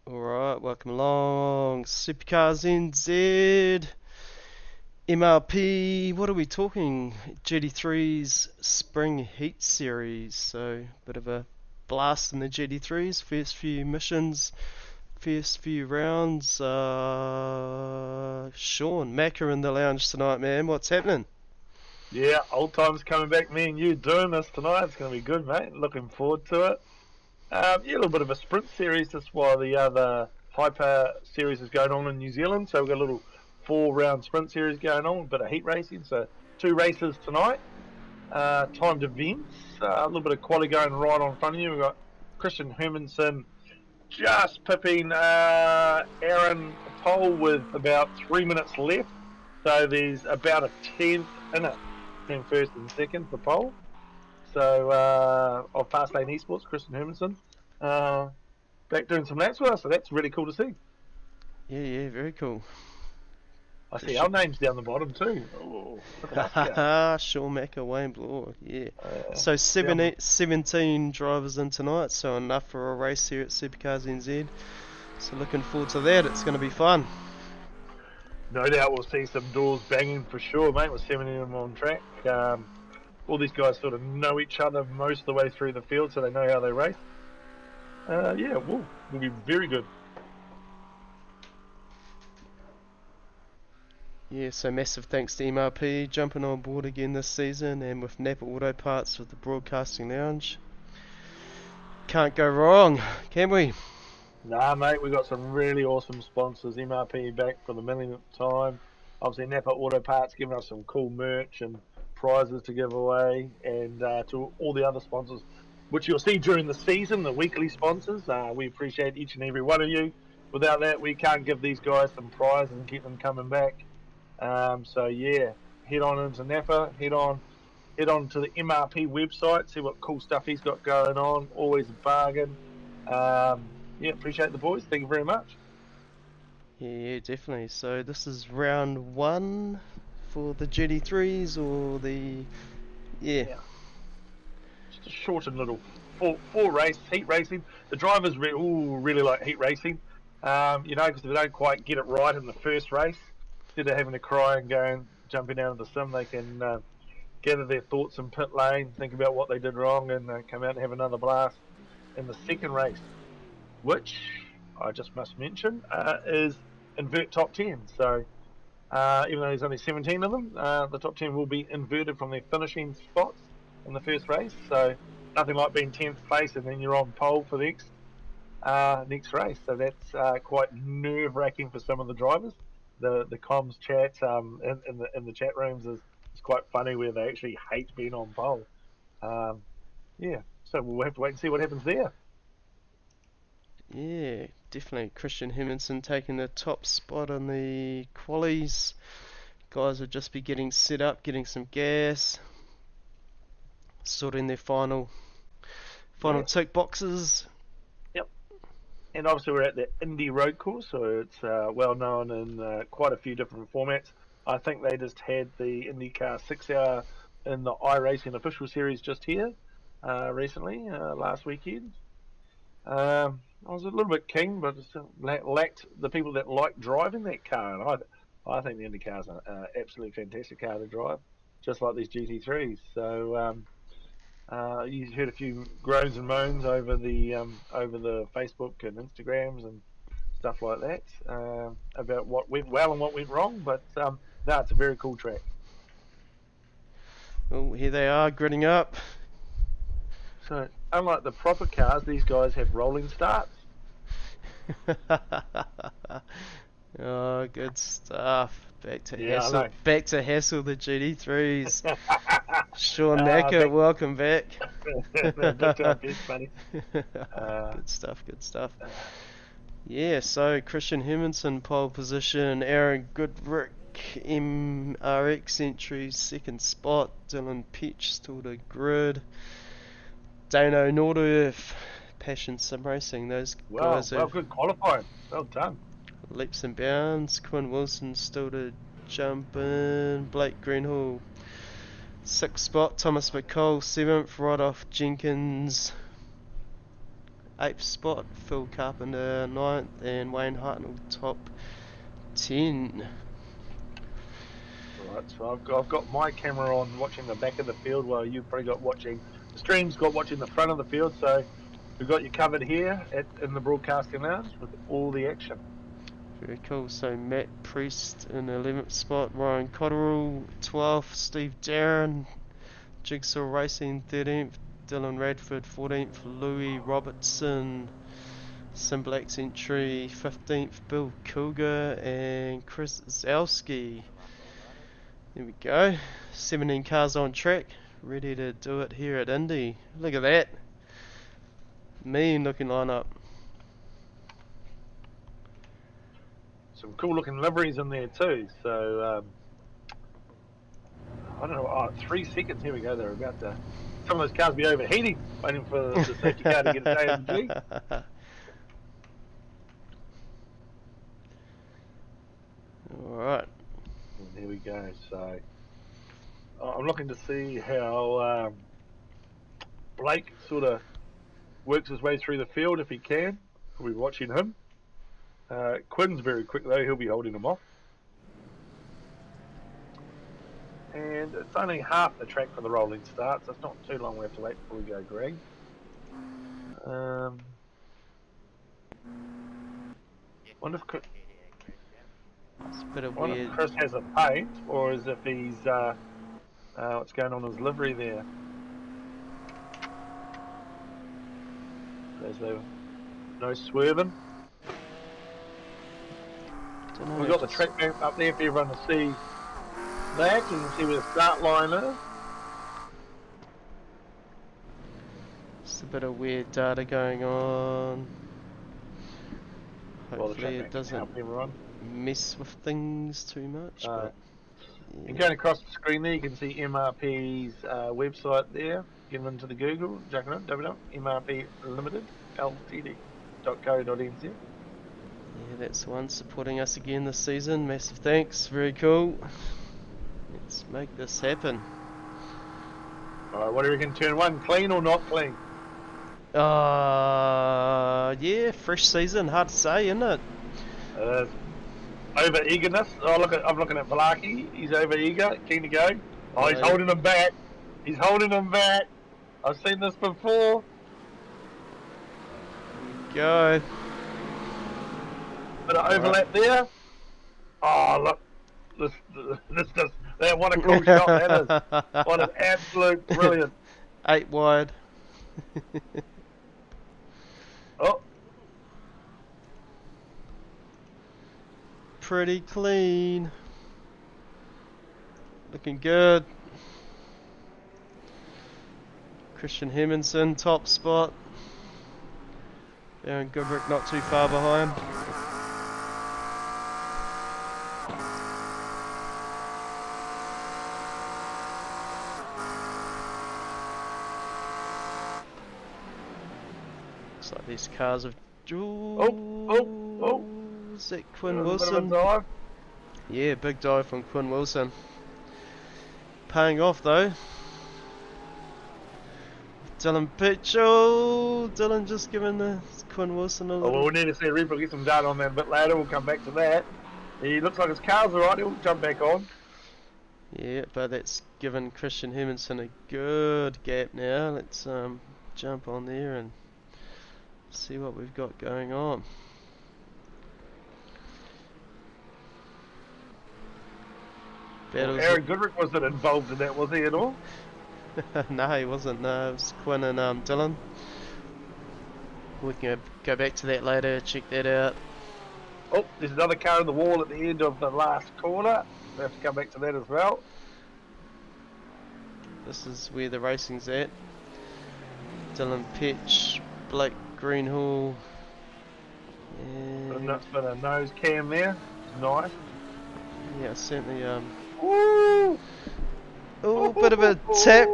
Alright, welcome along. SuperCars NZ, MRP, what are we talking? GT3s Spring Heat Series. So, bit of a blast in the GT3s. First few missions, first few rounds. Sean, Macca in the lounge tonight, man. What's happening? Yeah, old times coming back. Me and you doing this tonight. It's going to be good, mate. Looking forward to it. Yeah, a little bit of a sprint series just while the other hyper series is going on in New Zealand. So we've got a little 4-round sprint series going on, a bit of heat racing. So 2 races tonight. Timed events. A little bit of quali going right on front of you. We've got Christian Hermanson just pipping Aaron Pole with about 3 minutes left. So there's about a tenth in it. First and second for pole. So of Fastlane Esports, Christian Hermanson, back doing some laps with us. So that's really cool to see. Yeah, very cool. I see our names down the bottom too. Oh, look at us go. Sean Macca, Wayne Bloor, yeah. So 17 drivers in tonight, so enough for a race here at SuperCars NZ. So looking forward to that. It's going to be fun. No doubt we'll see some doors banging for sure, mate, with 17 of them on track. All these guys sort of know each other most of the way through the field, so they know how they race. Yeah, we'll be very good. Yeah, so massive thanks to MRP jumping on board again this season, and with Napa Auto Parts with the Broadcasting Lounge. Can't go wrong, can we? Nah, mate, we've got some really awesome sponsors. MRP back for the millionth time. Obviously, Napa Auto Parts giving us some cool merch and prizes to give away, and to all the other sponsors, which you'll see during the season, the weekly sponsors. We appreciate each and every one of you. Without that, we can't give these guys some prizes and keep them coming back. So yeah, head on into Napa, head on to the MRP website, see what cool stuff he's got going on. Always a bargain. Yeah, appreciate the boys. Thank you very much. Yeah, definitely. So this is round 1 for the GT3s, or the... Yeah. Just a shortened little four race, heat racing. The drivers really like heat racing, because if they don't quite get it right in the first race, instead of having to cry and jumping out of the sim, they can gather their thoughts in pit lane, think about what they did wrong, and come out and have another blast in the second race, which I just must mention is invert top 10. So even though there's only 17 of them, the top 10 will be inverted from their finishing spots in the first race. So nothing like being 10th place and then you're on pole for the next race. So that's quite nerve-wracking for some of the drivers. The comms chat in the chat rooms is quite funny, where they actually hate being on pole. Yeah, so we'll have to wait and see what happens there. Yeah, definitely. Christian Hermanson taking the top spot on the qualies. Guys will just be getting set up, getting some gas, sorting their final tick boxes. Yep. And obviously we're at the Indy road course, so it's well known in quite a few different formats. I think they just had the IndyCar 6-hour in the iRacing official series just here recently, last weekend. I was a little bit keen, but it lacked the people that like driving that car. And I think the IndyCar is an absolutely fantastic car to drive, just like these GT3s. So you heard a few groans and moans over the Facebook and Instagrams and stuff like that about what went well and what went wrong. But no, it's a very cool track. Oh, here they are, gritting up. So unlike the proper cars, these guys have rolling starts. Oh, good stuff. Back to Hassel the GT3s. Sean Macca, welcome back. Good stuff. Yeah, so Christian Hermanson pole position, Aaron Goodrick MRX entry second spot, Dylan Peach still to grid, Dano Nordorf Passion Sim Racing. Those guys are good qualifying. Well done. Leaps and bounds. Quinn Wilson still to jump in. Blake Greenhall 6th spot. Thomas McCall 7th, right off Jenkins. 8th spot, Phil Carpenter 9th, and Wayne Hartnell top 10. Right, so I've got my camera on watching the back of the field, while you've probably got watching, the stream's got watching the front of the field, so we've got you covered here in the broadcasting lounge with all the action. Very cool. So Matt Priest in 11th spot, Ryan Cotterill 12th, Steve Darren, Jigsaw Racing 13th, Dylan Radford 14th, Louis Robertson, Simple Accent Tree 15th, Bill Cougar and Chris Zalski. There we go. 17 cars on track, ready to do it here at Indy. Look at that. Mean looking lineup. Some cool looking liveries in there too, so I don't know, 3 seconds, here we go, they're about to, some of those cars be overheating, waiting for the safety car to get its AMG. Alright. And here we go, so I'm looking to see how Blake sort of works his way through the field if he can. We'll be watching him. Quinn's very quick though, he'll be holding him off. And it's only half the track for the rolling start, so it's not too long we have to wait before we go green. Wonder if It's a bit of Wonder weird. if Chris has a paint, or as if he's what's going on in his livery there. There's no swerving. We've got the track map up there for everyone to see that. You can see where the start line is. It's a bit of weird data going on. Well, the Hopefully track it map can doesn't help everyone. mess with things too much. But yeah. And going across the screen there, you can see MRP's website there. Get into the Google, check it out, MRP Limited, ltd.co.nz. Yeah, that's the one supporting us again this season. Massive thanks. Very cool. Let's make this happen. Alright, what do you reckon, turn 1, clean or not clean? Yeah, fresh season. Hard to say, isn't it? Over eagerness. I'm looking at Velaki. He's over eager, keen to go. Oh, he's holding him back. He's holding him back. I've seen this before. Go. Bit of overlap there. Oh, look. What a cool shot that is. What an absolute brilliant. 8 wide. Oh. Pretty clean. Looking good. Christian Hemminson, top spot. Aaron Goodrick not too far behind. Looks like these cars have... Oh. Is that Quinn Wilson? Yeah, big dive from Quinn Wilson. Paying off though. Dylan Pitchell. Dylan just giving the Quinn Wilson a little... Well, we'll need to see Red Bull get some data on that a bit later. We'll come back to that. He looks like his car's alright. He'll jump back on. Yeah, but that's given Christian Hemminson a good gap now. Let's jump on there and see what we've got going on. Well, Aaron Goodrick wasn't involved in that, was he at all? No, he wasn't. No, it was Quinn and Dylan. We can go back to that later, check that out. Oh, there's another car in the wall at the end of the last corner. We have to come back to that as well. This is where the racing's at. Dylan Pitch, Blake Greenhall. And Bit of nose cam there. Nice. yeah, certainly. Woo! Oh, bit of a tap.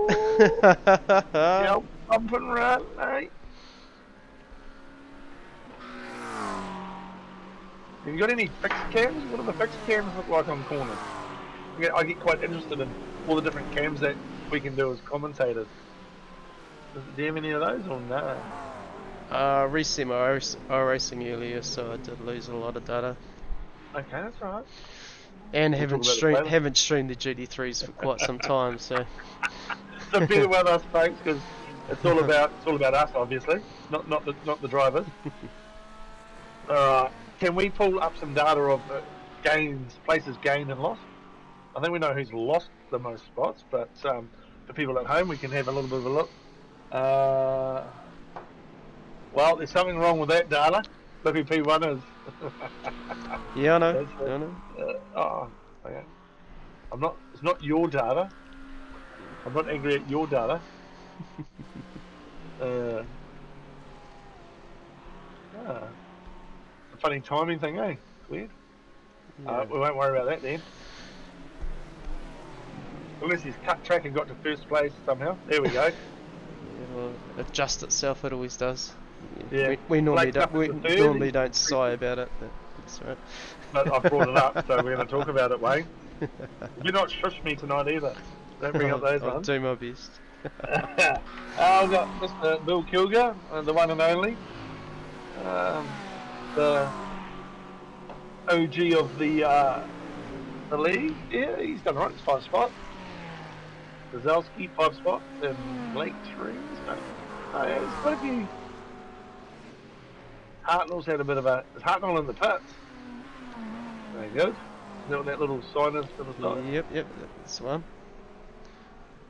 Yeah, bumping right, mate. Have you got any fixed cams? What do the fixed cams look like on corners? I get quite interested in all the different cams that we can do as commentators. Do you have any of those or no? Recently I racing earlier, so I did lose a lot of data. Okay, that's all right. And We'll talk haven't about this later. haven't streamed the GT3s for quite some time, so. So bear with us, folks, because it's all about us, obviously, not the drivers. Can we pull up some data of places gained and lost? I think we know who's lost the most spots, but for people at home, we can have a little bit of a look. Well, there's something wrong with that data. Flippy P1 is. Yeah, I know. That's I know. okay. I'm not. It's not your data. I'm not angry at your data. It's a funny timing thing, eh? It's weird. Yeah. We won't worry about that then. Unless he's cut track and got to first place somehow. There we go. It'll adjust itself. It always does. Yeah. We normally Blake's up don't. We at the third. normally don't sigh about it, but that's right. But I've brought it up, so we're going to talk about it, Wayne. Do not shush me tonight either. Don't bring up those I'll ones. do my best. I've got Mr. Bill Kilger, the one and only. The OG of the league. Yeah, he's done right. It's 5 spots. Zalski 5 spots and Blake 3. So, yeah, there's quite a few. Hartnell's had a bit of a. Is Hartnell in the pits? Very good. That little sign is to the side. Yep, that's the one.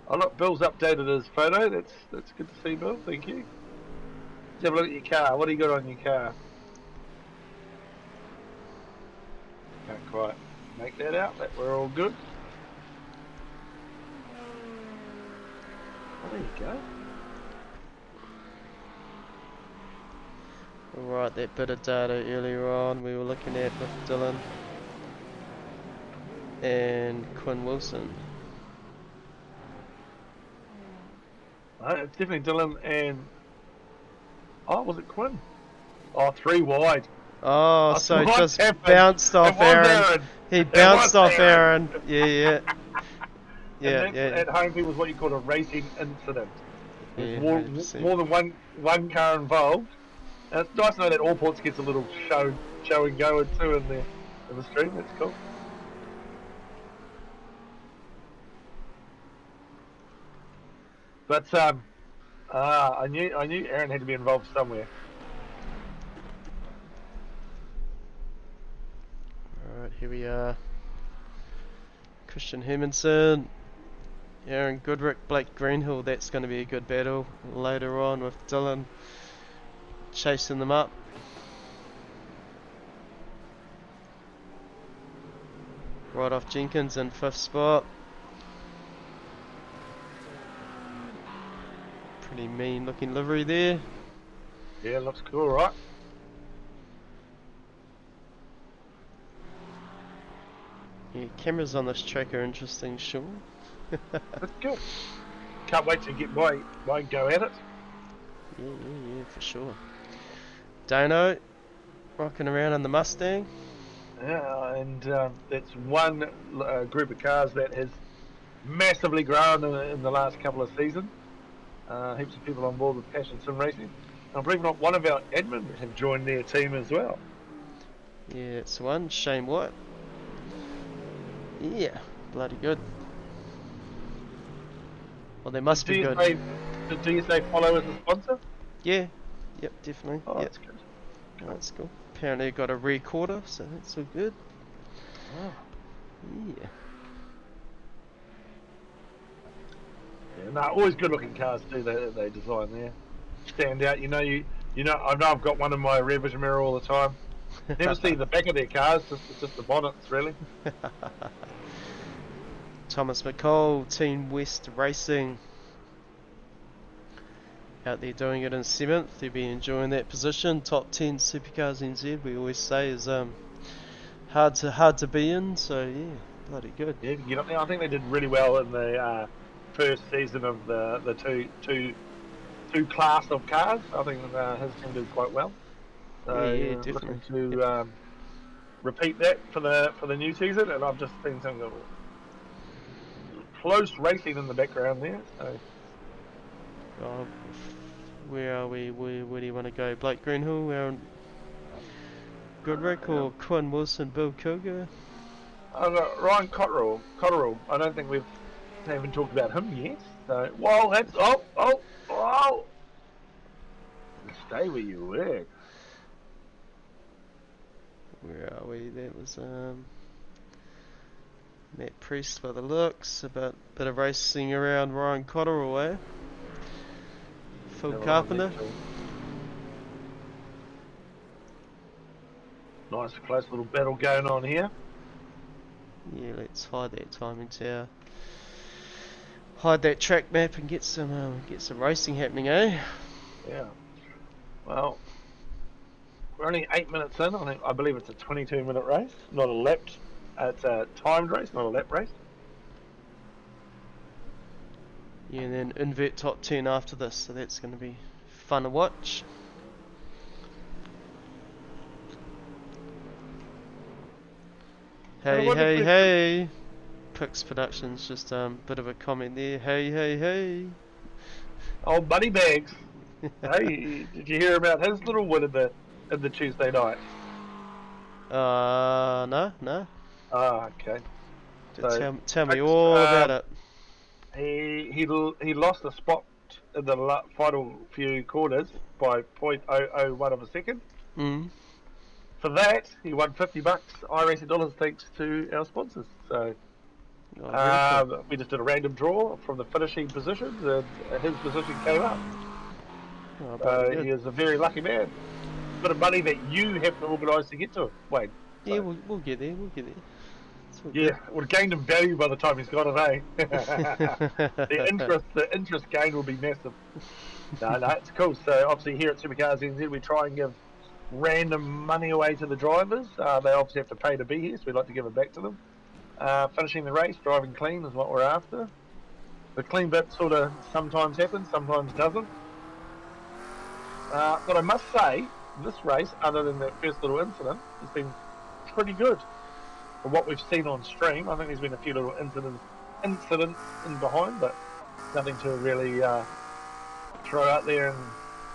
Oh look, Bill's updated his photo. That's good to see, Bill. Thank you. Let's have a look at your car. What do you got on your car? Can't quite make that out, but we're all good. Oh, there you go. Alright, that bit of data earlier on we were looking at with Dylan and Quinn Wilson. It's definitely Dylan and. Oh, was it Quinn? Oh, 3 wide. Oh, so it just happened. bounced off Aaron. He bounced off Aaron. Yeah. Yeah, and that's at home people is what you call a racing incident. Yeah, There's more than one car involved. And it's nice to know that All Ports gets a little show and go too in the stream. That's cool. But I knew Aaron had to be involved somewhere. Alright, here we are. Christian Hermanson, Aaron Goodrick, Blake Greenhill. That's going to be a good battle later on with Dylan chasing them up. Right off Jenkins in 5th spot. Pretty mean looking livery there. Yeah, looks cool, right? Yeah, cameras on this track are interesting, Sean. That's good. Can't wait to get my go at it. Yeah, for sure. Dano, rocking around in the Mustang. Yeah, and that's one group of cars that has massively grown in the last couple of seasons. Heaps of people on board with Passion Sim Racing. I believe not one of our admins have joined their team as well. Yeah, it's one. Shane White. Yeah, bloody good. Well, they must be good. Do you say follow as a sponsor? Yeah, yep, definitely. Oh, yep. that's good. That's cool. Apparently got a recorder, so that's all good. Oh. Yeah. Yeah, no, always good looking cars too. They design there, stand out. I know I've got one in my rear vision mirror all the time. Never see the back of their cars, just the bonnets really. Thomas McCall, Team West Racing. Out there doing it in 7th. They'll be enjoying that position. Top 10 Supercars NZ, we always say, is hard to be in. So yeah, bloody good. Yeah, get up there. I think they did really well in the first season of the two class of cars. I think his team did quite well. So Yeah, definitely. Looking to repeat that for the new season, and I've just seen some close racing in the background there. So. Oh, Where are we? Where do you want to go? Blake Greenhill, Aaron Goodrick, or Quinn Wilson, Bill Kilger? I've got Ryan Cotterill. I don't think we haven't talked about him yet. So, well, that's oh! Stay where you were. Where are we? That was Matt Priest by the looks. About bit of racing around Ryan Cotterill, eh? Phil Carpenter. Nice close little battle going on here. Yeah, let's hide that timing tower. Hide that track map and get some racing happening, eh? Yeah. Well, we're only 8 minutes in. I believe it's a 22-minute race, not a lapped. It's a timed race, not a lap race. Yeah, and then invert top 10 after this, so that's going to be fun to watch. Hey! Pix Productions, just bit of a comment there. Hey! Oh, Buddy Bags. Hey, did you hear about his little win in the Tuesday night? No. Ah, okay. So, tell me all about it. He lost a spot in the final few corners by 0.001 of a second. For that, he won $50 iRacing dollars thanks to our sponsors. So cool. we just did a random draw from the finishing positions, and his position came up. He is a very lucky man. Bit of money that you have to organise to get to it, Wayne. So. Yeah, we'll get there. Yeah, it would have gained him value by the time he's got it, eh? the interest gain will be massive. No, it's cool. So obviously here at SuperCars NZ, we try and give random money away to the drivers. They obviously have to pay to be here, so we'd like to give it back to them. Finishing the race, driving clean is what we're after. The clean bit sort of sometimes happens, sometimes doesn't. But I must say, this race, other than that first little incident, has been pretty good. From what we've seen on stream, I think there's been a few little incidents in behind, but nothing to really throw out there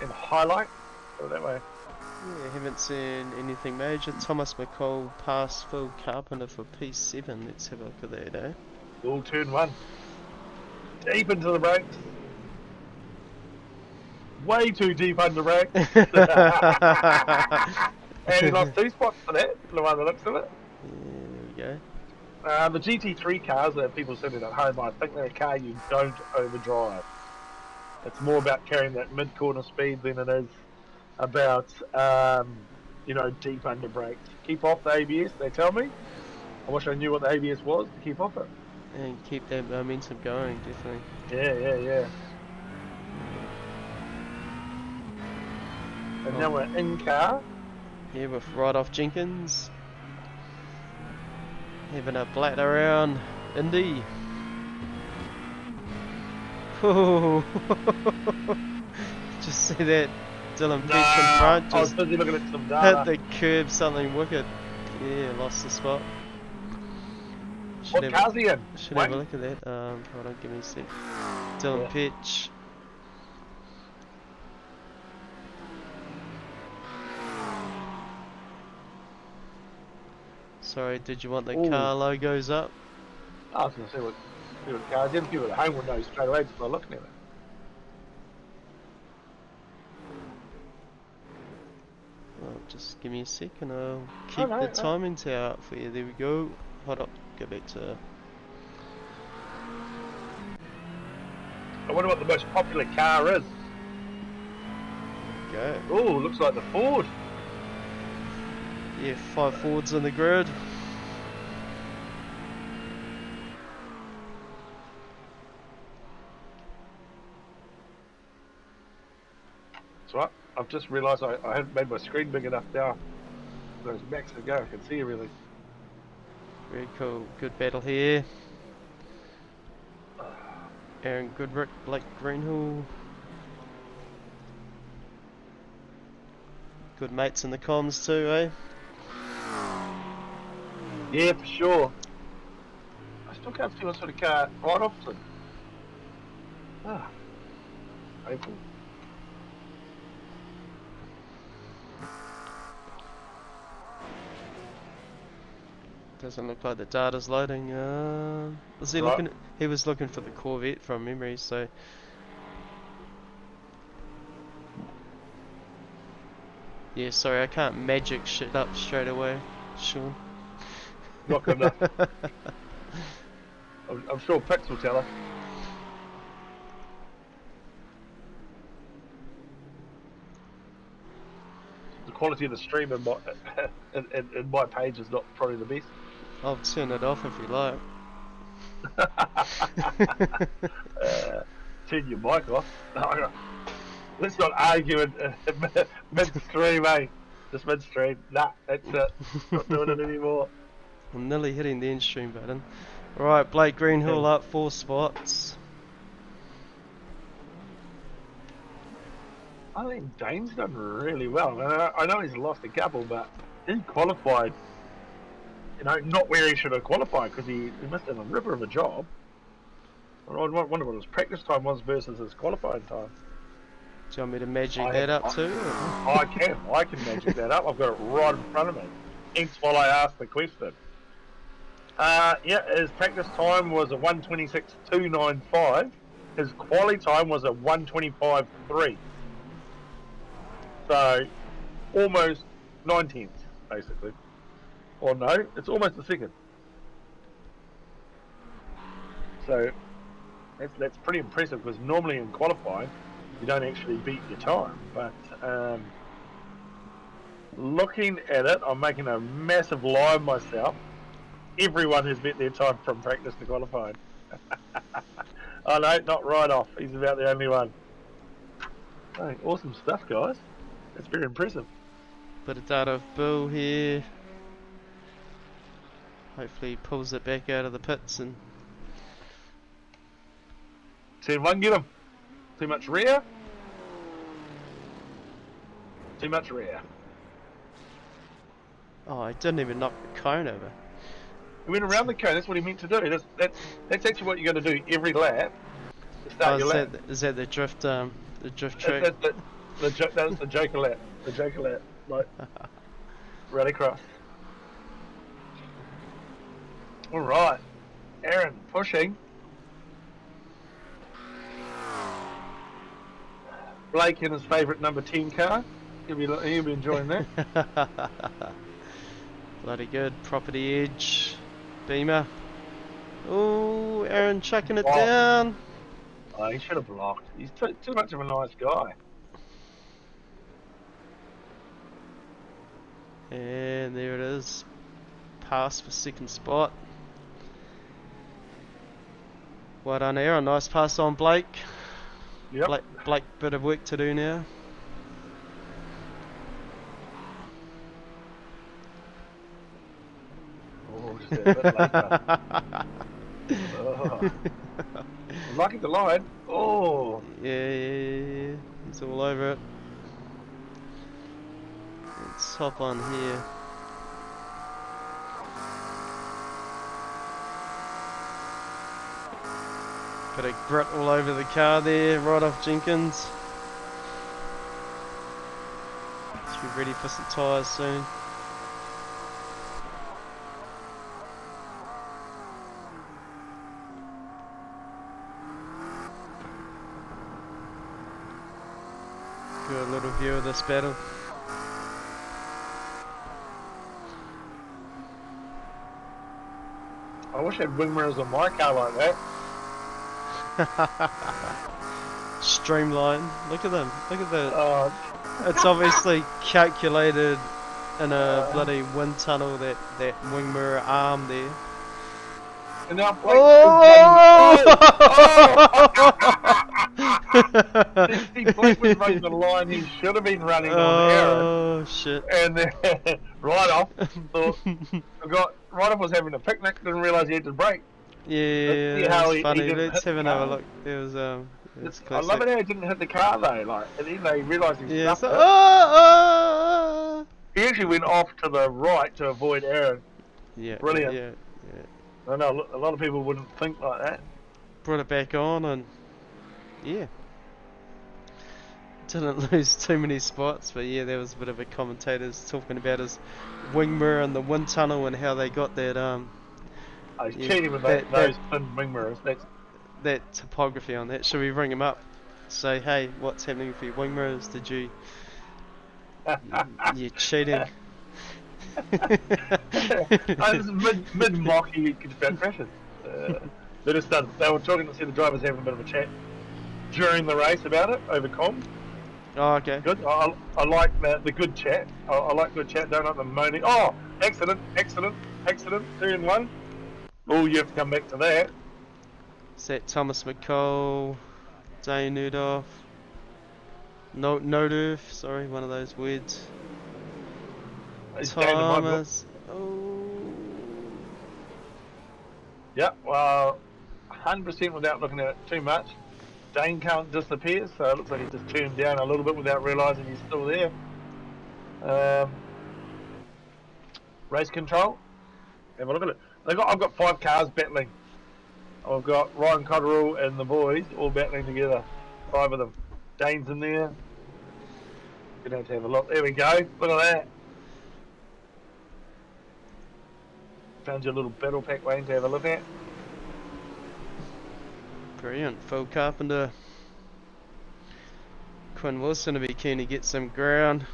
and highlight. Put it that way. Yeah, haven't seen anything major. Thomas McCall passed Phil Carpenter for P7. Let's have a look at that, eh? All turn one. Deep into the brakes. Way too deep under brakes. And he lost 2 spots for that, the one that looks of it. Yeah, there we go. The GT3 cars that people sitting at home, I think they're a car you don't overdrive. It's more about carrying that mid-corner speed than it is about, deep under brakes. Keep off the ABS, they tell me. I wish I knew what the ABS was to keep off it. And keep that momentum going, definitely. Yeah. And now we're in car. Yeah, with Right-Off Jenkins. Having a blat around Indy. Oh. Just see that Dylan Peach in front. I was busy looking at some data. Hit the curb, something wicked. Yeah, lost the spot. What car's he in? Should have a look at that. Hold on, give me a sec. Dylan Peach. Sorry, did you want the car logos up? I was going to see what car. I didn't give it a home window straight away just by looking at it. Well, just give me a sec and I'll keep the timing tower up for you. There we go. Hold up, go back to... I wonder what the most popular car is. Go. Oh, looks like the Ford. Yeah, 5 Fords in the grid. That's right. I've just realised I haven't made my screen big enough now. There's max to go. I can see everything. Very cool. Good battle here. Aaron Goodrick, Blake Greenhill. Good mates in the comms too, eh? Yeah, for sure. I still can't see what sort of car right off to. Painful. Doesn't look like the data's loading. Was he Right. looking? He was looking for the Corvette from memory. So yeah, sorry, I can't magic shit up straight away, Sean. Not good enough. I'm sure Pix will tell us. The quality of the stream in my page is not probably the best. I'll turn it off if you like. Turn your mic off. Let's not argue in midstream, eh? Just midstream. Nah, that's it. Not doing it anymore. I'm nearly hitting the end stream button. Right, Blake Greenhill up 4 spots. I think Dane's done really well. I know he's lost a couple, but he qualified. You know, not where he should have qualified because he must have a ripper of a job. I wonder what his practice time was versus his qualifying time. Do you want me to magic that up too? I can magic that up. I've got it right in front of me. Hence why I asked the question. Yeah, his practice time was a 1:26.295. His quali time was a 1:25.3. So, almost 9/10, basically. Or no, it's almost a second. So, that's pretty impressive because normally in qualifying, you don't actually beat your time. But looking at it, I'm making a massive lie of myself. Everyone has beat their time from practice to qualifying. Oh no, not right off. He's about the only one. Oh, awesome stuff, guys. That's very impressive. Bit of data of Bill here. Hopefully he pulls it back out of the pits and... Turn one, get him. Too much rear. Too much rear. Oh, I didn't even knock the cone over. He went around the cone. That's what he meant to do. That's actually what you got to do every lap to start your lap. Is that the drift trick? That's the Joker lap. The Joker lap. Like, rallycross. Alright. Aaron, pushing. Blake in his favourite number 10 car. He'll be enjoying that. Bloody good. Property edge. Beamer. Oh, Aaron chucking it down. Oh, he should have blocked. He's too much of a nice guy. And there it is. Pass for second spot. Well done, Aaron. Nice pass on Blake. Yep. Blake, bit of work to do now. Oh, just a bit later. Oh. Lucky the line. Oh. Yeah. He's all over it. Let's hop on here. Bit of grit all over the car there, right off Jenkins. Should be ready for some tyres soon. Good little view of this battle. I wish I had wing mirrors on my car like that. Streamline. Look at them. Look at the. It's obviously calculated in a bloody wind tunnel. That wing mirror arm there. And now Blake Blake was running the line he should have been running on Aaron. Oh shit! And then right off was having a picnic. Didn't realise he had to brake. Yeah, that's funny. Let's have another look. There was I love it how he didn't hit the car though. Like, and then they realised he stuffed it. He actually went off to the right to avoid Aaron. Yeah. Brilliant. Yeah. I know a lot of people wouldn't think like that. Brought it back on and yeah. didn't lose too many spots, but yeah, there was a bit of a commentators talking about his wing mirror and the wind tunnel and how they got that I was yeah cheating with that those thin wing mirrors. that topography on that. Should we ring him up? Say, hey, what's happening for your wing mirrors? Did you you're cheating? I was mid mocking about crashes. They just started. They were talking to see the drivers having a bit of a chat during the race about it over comms. Oh, okay. Good. I like the good chat. I like good chat. Don't like the moaning. Oh, accident, accident, accident. 3 and 1. Oh, you have to come back to that. Is that Thomas McCall, Dane Nudoff, Nodurf, sorry, one of those words. It's down to my book. Thomas. Oh. Yep. Well, 100% without looking at it too much. Dane can't disappear, so it looks like he just turned down a little bit without realising he's still there. Race control. Have a look at it. I've got 5 cars battling. I've got Ryan Cotterill and the boys all battling together. 5 of them. Dane's in there. Gonna have to have a look. There we go. Look at that. Found your little battle pack, Wayne, to have a look at. Brilliant. Phil Carpenter. Quinn Wilson will be keen to get some ground.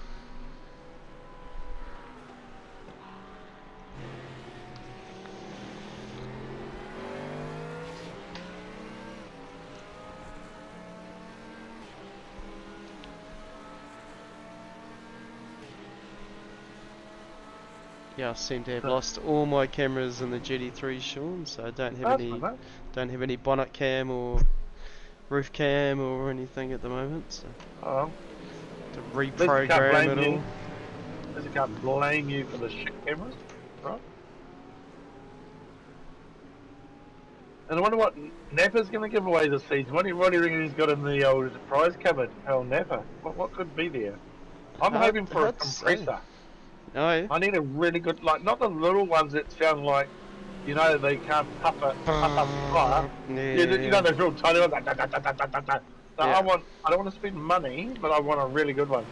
Yeah, I seem to have lost all my cameras in the GT3s, Sean, so I don't have any bonnet cam or roof cam or anything at the moment. So to reprogram it all. I can't blame you for the shit cameras, right? And I wonder what Nappa's going to give away this season. What do you reckon he's got in the old prize cupboard, Napa? What could be there? I'm hoping for a compressor. Oh, yeah. I need a really good, like, not the little ones that sound like, you know, they can't puff up fire. You know, those real tiny ones. So I don't want to spend money, but I want a really good one.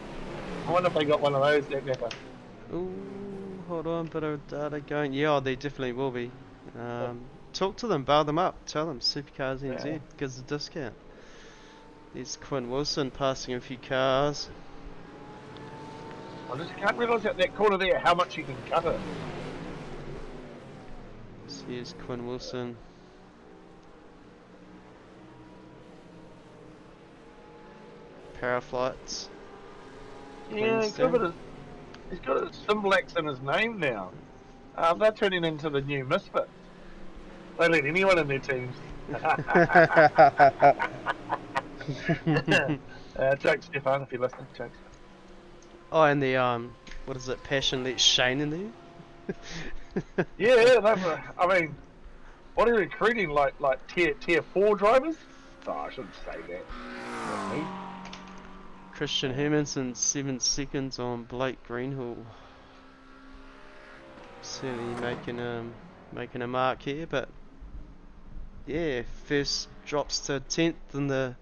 I wonder if they got one of those at Napa. Ooh, hold on, bit of data going. Yeah, they definitely will be. Talk to them, bail them up, tell them SuperCars NZ gives a discount. There's Quinn Wilson passing a few cars. I just can't realise at that corner there how much you can cut it. So here's Quinn Wilson. Paraflights. Yeah, he's got a Symbolax in his name now. They're turning into the new Misfits. They let anyone in their teams. Jokes, Stefan, if you're listening. Jokes. Oh, and the what is it? Passion let Shane in there. Yeah, I mean, what are you recruiting? Like tier 4 drivers? Oh, I shouldn't say that. Not me. Christian Hermanson 7 seconds on Blake Greenhill. Certainly making a mark here, but yeah, first drops to 10th in the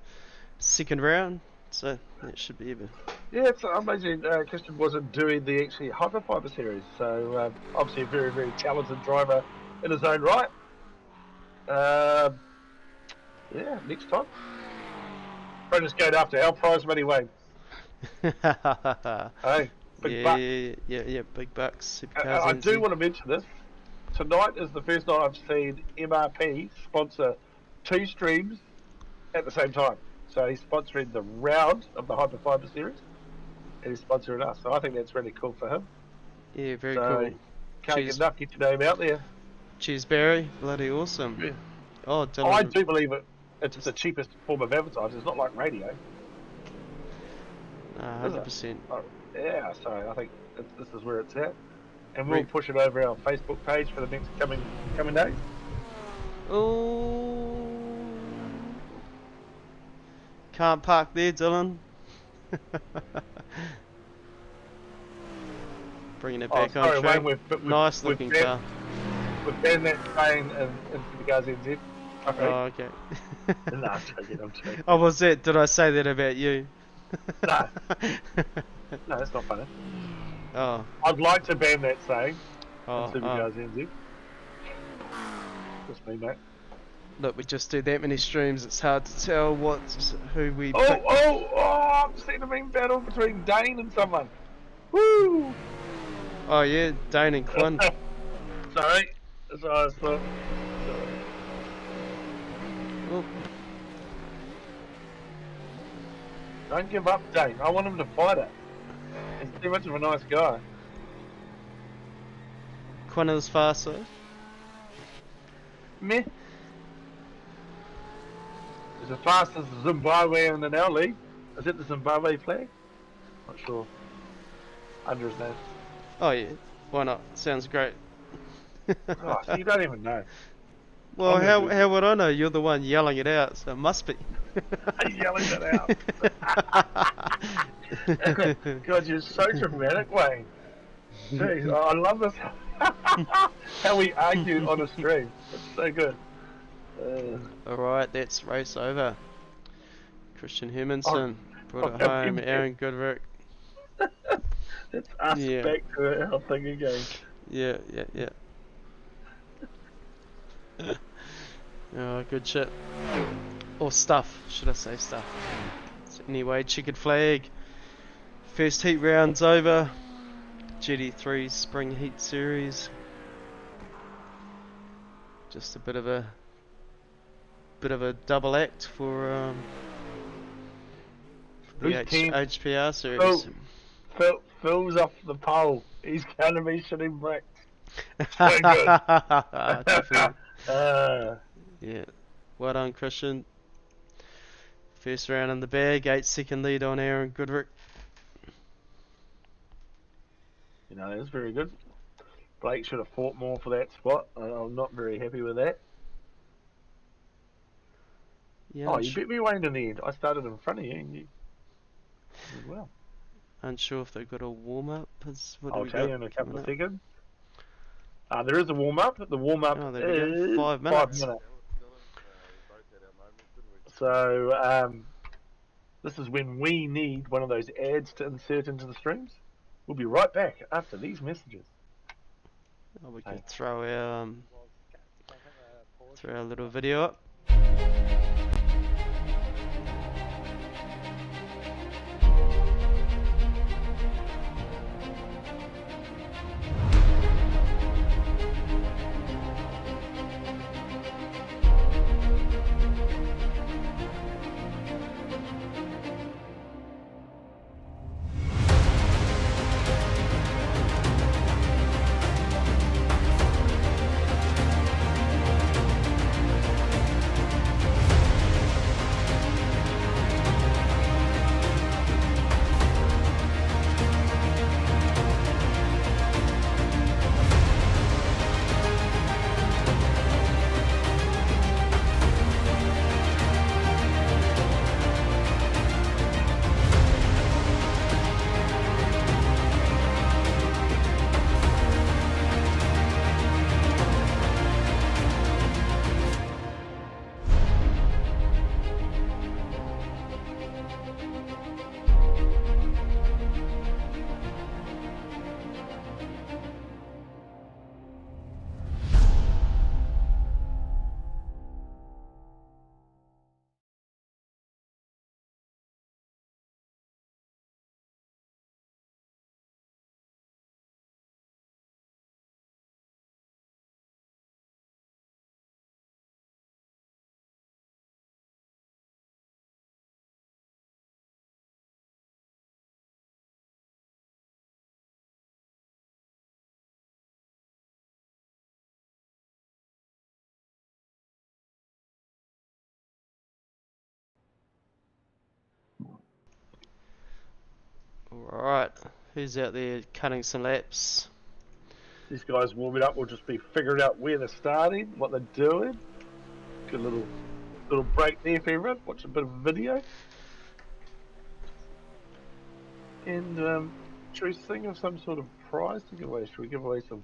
second round, so that should be even. Yeah, it's amazing. Christian wasn't doing the actually Hyperfiber series, so obviously a very, very talented driver in his own right. Yeah, next time. Probably just going after our prize money, Wayne. Hey, big bucks. Yeah, big bucks. I do want to mention this. Tonight is the first night I've seen MRP sponsor 2 streams at the same time. So he's sponsoring the round of the Hyperfiber series, and he's sponsoring us. So I think that's really cool for him. Yeah, very cool. Can't get enough, get your name out there. Cheers, Barry. Bloody awesome. Yeah. Oh, Dylan. I do believe it's the cheapest form of advertising. It's not like radio. 100%. Yeah, so I think this is where it's at. And we'll push it over our Facebook page for the next coming days. Oh, can't park there, Dylan. Bringing it back on track. Nice looking car. We've banned that saying in SuperCars NZ. Oh, okay. No, I'm joking. Oh, was that? Did I say that about you? No, no, that's not funny. Oh, I'd like to ban that saying on oh, oh. SuperCars NZ. Just me, mate. Look, we just do that many streams, it's hard to tell who we Oh, pick. oh, oh! I've seen a mean battle between Dane and someone. Woo! Oh yeah, Dane and Quinn. Sorry. That's what I was thought. Oh, Don't give up, Dane. I want him to fight it. He's too much of a nice guy. Quinn is faster. Meh. He's as fast as Zimbabwe in an L league. Is it the Zimbabwe flag? Not sure. Under his name. Oh yeah, why not? Sounds great. Oh, so you don't even know. Well, I'm gonna how would I know? You're the one yelling it out, so it must be. Yelling it out. God, you're so dramatic, Wayne. Jeez, I love this. How we argue on a stream. It's so good. Alright, that's race over. Christian Hermanson brought it oh, home. Aaron Goodrick. It's us Yeah. back to our thing again. Yeah. Oh, good shit. Or stuff, should I say stuff. So anyway, checkered flag. First heat round's over. GT3s Spring Heat Series. Just a bit of a double act for the Who's team? HPR series. Phil's off the pole. He's going to be shitting bricks. So good. Definitely. Yeah. Well done, Christian. First round in the bag. 8-second lead on Aaron Goodrick. You know, that's very good. Blake should have fought more for that spot. I'm not very happy with that. Yeah, Oh, you beat me, Wayne, in the end. I started in front of you and you did well. unsure if they've got a warm-up. I'll tell you in a couple of seconds. There is a warm-up. The warm-up Oh, there we go. is 5 minutes. 5 minutes. So, this is when we need one of those ads to insert into the streams. We'll be right back after these messages. Oh, we could throw our little video up. Alright, who's out there cutting some laps? These guys warming up. We'll just be figuring out where they're starting, what they're doing. Good little break there for everyone. Watch a bit of a video. And should we think of some sort of prize to give away? Should we give away some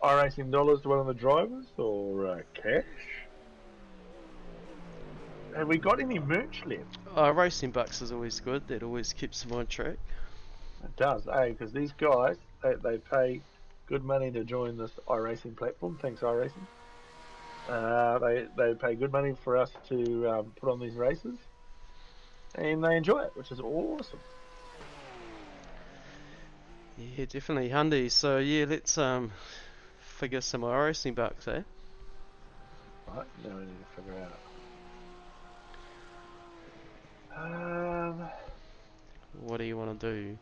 iRacing dollars to one of the drivers or cash? Have we got any merch left? Racing bucks is always good. That always keeps them on track. It does, because these guys, they pay good money to join this iRacing platform. Thanks, iRacing. They pay good money for us to put on these races, and they enjoy it, which is awesome. Yeah, definitely Hyundai. So yeah, let's figure some racing bucks, eh? Right, now we need to figure out. What do you want to do?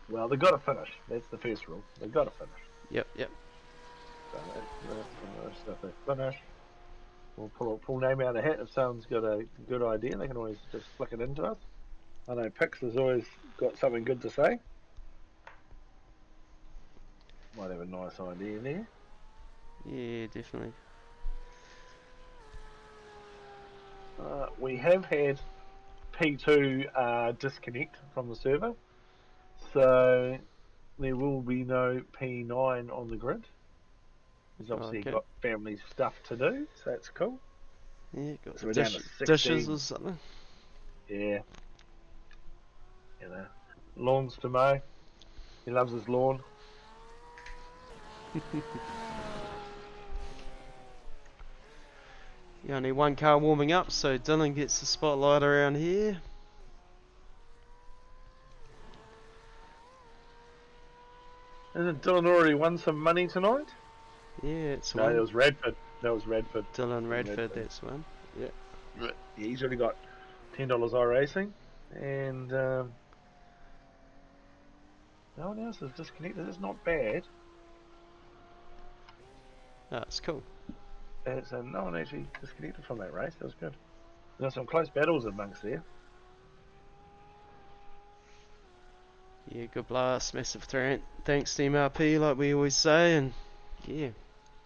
Well, they've got to finish. That's the first rule. They've got to finish. Yep. So let's finish. So if they finish, we'll pull a full name out of the hat. If someone's got a good idea, they can always just flick it into us. I know Pix has always got something good to say. Might have a nice idea there. Yeah, definitely. We have had P2 disconnect from the server, so there will be no P9 on the grid. He's obviously Okay. got family stuff to do, so that's cool. Yeah, got So the we're down to 16. dishes or something. Yeah. You know, lawns to mow. He loves his lawn. Yeah, only one car warming up, so Dylan gets the spotlight around here. Hasn't Dylan already won some money tonight? Yeah, it's No, one. that was Radford. Dylan Radford, that's one. Yeah. Yeah, he's already got $10 iRacing, and no one else is disconnected. It's not bad. That's cool. So no one actually disconnected from that race. That was good. There's some close battles amongst there. Yeah, good blast, massive thanks to MRP, like we always say, and yeah,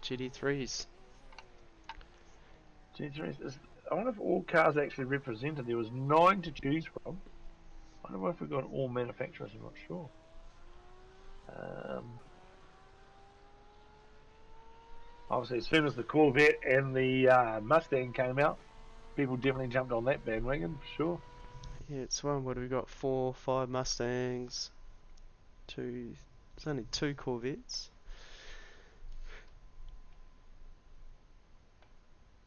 GT3s. GT3s. I wonder if all cars actually represented. There was 9 to choose from. I don't know if we got all manufacturers. I'm not sure. Obviously, as soon as the Corvette and the Mustang came out, people definitely jumped on that bandwagon for sure. Yeah, it's one. What do we got? 4, 5 Mustangs, there's only 2 Corvettes.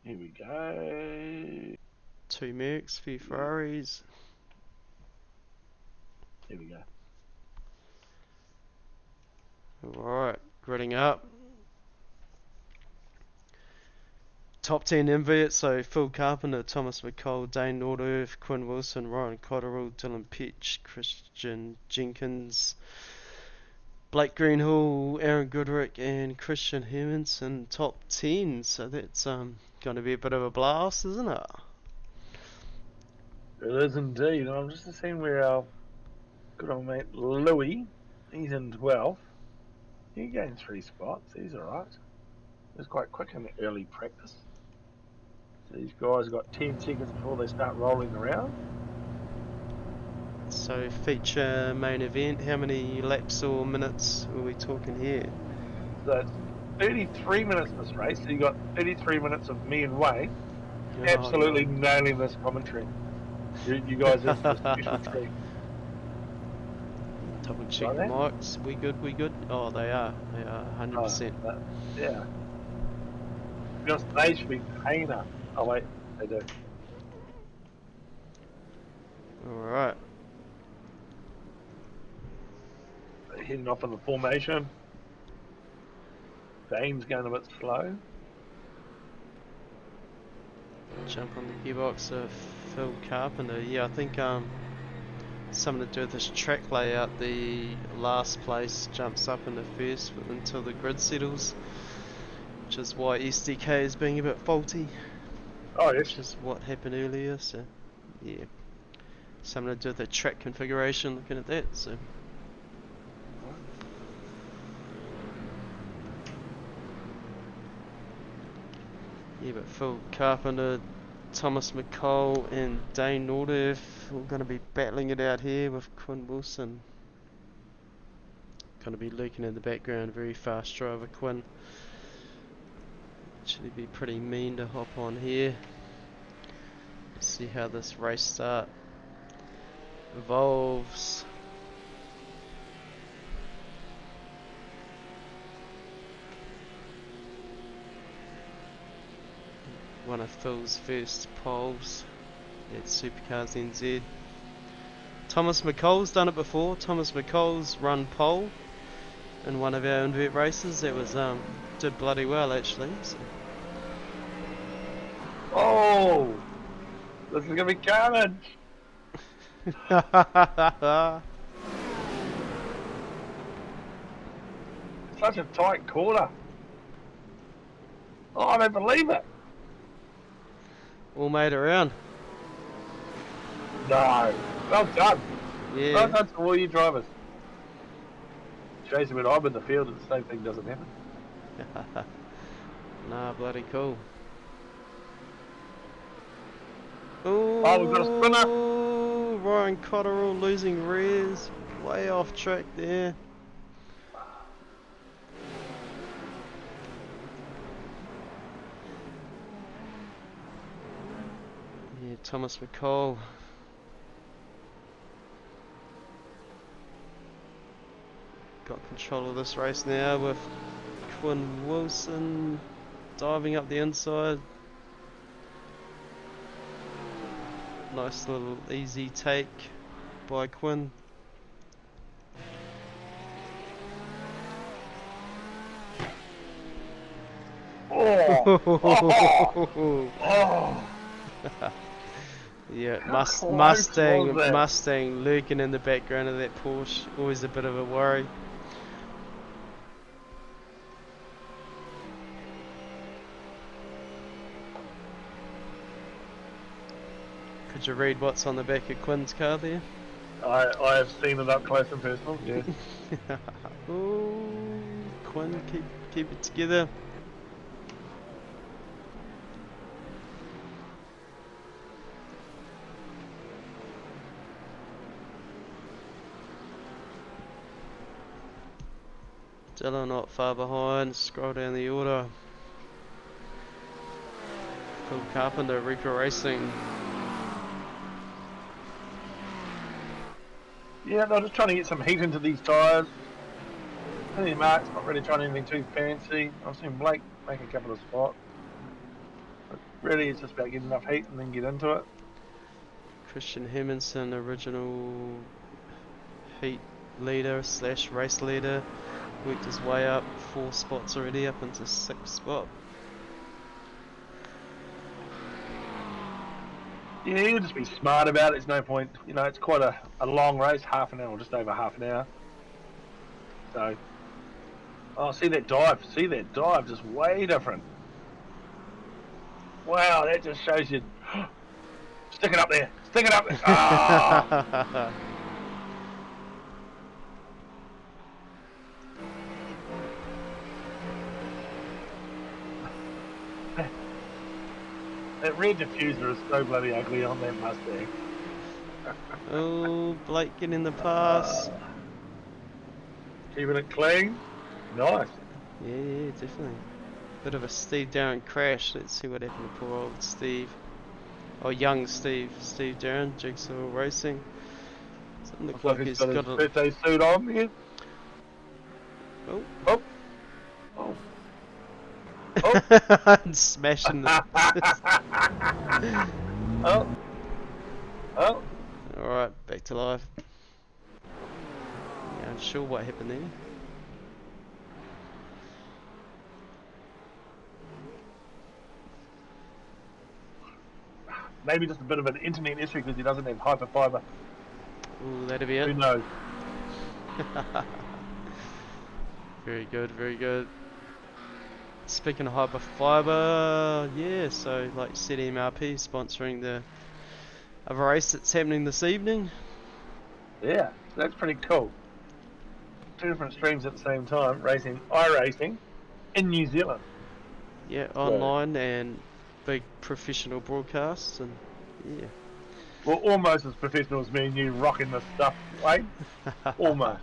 Here we go. 2 Mercs, few Ferraris. Here we go. Alright, gridding up. Top 10 invert, so Phil Carpenter, Thomas McCall, Dane Norderth, Quinn Wilson, Ryan Cotterill, Dylan Petch, Christian Jenkins, Blake Greenhill, Aaron Goodrick, and Christian Hermanson, top 10. So that's going to be a bit of a blast, isn't it? It is indeed. I'm just seeing where our good old mate Louis, he's in 12th. He gained 3 spots. He's alright. He was quite quick in the early practice. So these guys got 10 seconds before they start rolling around. So feature main event, how many laps or minutes are we talking here? So it's 33 minutes this race. So you got 33 minutes of me and Wayne absolutely nailing this commentary. You guys are the special treat. Double check the mics. We good? Oh, they are 100%. Yeah. Because they should be paying us. Oh wait, they do. Alright. Heading off in the formation. Dane's going a bit slow. Jump on the gearbox of Phil Carpenter. Yeah, I think something to do with this track layout. The last place jumps up into first until the grid settles, which is why SDK is being a bit faulty. Oh yes. Which is what happened earlier. So yeah, something to do with the track configuration. Looking at that, so. Yeah, but Phil Carpenter, Thomas McCall and Dane Norderth are going to be battling it out here with Quinn Wilson. Going to be lurking in the background, very fast driver Quinn. Actually be pretty mean to hop on here. See how this race start evolves. One of Phil's first poles at SuperCars NZ. Thomas McColl's done it before. Thomas McColl's run pole in one of our invert races. That was did bloody well actually. So. Oh, this is gonna be carnage. Such a tight corner. Oh, I don't believe it. All made around. No. Well done. Yeah. Well done to all you drivers. Shows you when I'm in the field and the same thing doesn't happen. Nah, bloody cool. Oh, we've got a spinner. Ryan Cotterill losing rears. Way off track there. Yeah, Thomas McCall. Got control of this race now with Quinn Wilson diving up the inside. Nice little easy take by Quinn. Oh. Oh. Yeah, How close was that? Mustang lurking in the background of that Porsche. Always a bit of a worry. Could you read what's on the back of Quinn's car there? I have seen it up close and personal, yes. Ooh, Quinn, keep it together. Dylan not far behind, scroll down the order. Phil Carpenter, Reaper Racing. Yeah, they're just trying to get some heat into these tyres. Anthony Mark's not really trying anything too fancy. I've seen Blake make a couple of spots. But really, it's just about getting enough heat and then get into it. Christian Hemminson, original heat leader / race leader, worked his way up 4 spots already, up into 6th spot. Yeah, you'll just be smart about it. There's no point. You know, it's quite a long race, half an hour, just over half an hour. So, oh, see that dive. See that dive, just way different. Wow, that just shows you. Stick it up there. Stick it up there. Ah! That red diffuser is so bloody ugly on that Mustang. Oh, Blake getting in the pass. Keeping it clean. Nice. Yeah, definitely. Bit of a Steve Darren crash. Let's see what happened to poor old Steve. Oh, young Steve. Steve Darren, Jigsaw Racing. Doesn't look like he's got his birthday suit on here. Oh. Oh. Oh. Oh. Smashing the... Oh. Oh. Alright, back to life. Yeah, I'm sure what happened there. Maybe just a bit of an internet issue because he doesn't have hyperfiber. Ooh, that'd be it. Who knows? Very good, very good. Speaking of hyperfiber, yeah, so like said, MRP sponsoring the other race that's happening this evening. Yeah, that's pretty cool. 2 different streams at the same time, racing, iRacing in New Zealand. Yeah, online and big professional broadcasts, and yeah. Well, almost as professional as me and you rocking this stuff, right? Almost.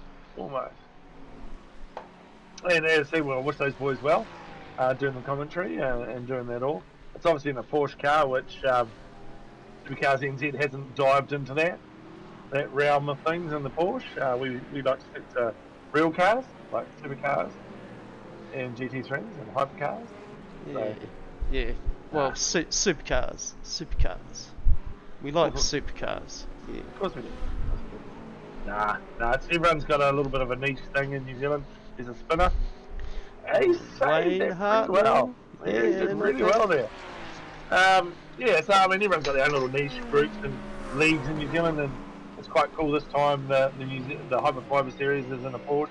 And as I say, well, I wish those boys well. Doing the commentary and doing that all. It's obviously in a Porsche car, which SuperCars NZ hasn't dived into that realm of things in the Porsche. We like to stick to real cars like supercars and GT3s and hypercars. Yeah, So, yeah. Well, supercars. We like the of supercars. Yeah. course we do. Nah. Everyone's got a little bit of a niche thing in New Zealand. There's a spinner. He's saved Wayne that pretty well. Hartnell. Yeah, he did Yeah, not really bad. well there. Yeah, so I mean, everyone's got their own little niche groups and leagues in New Zealand, and it's quite cool this time. The Hyperfiber series is in a Porsche,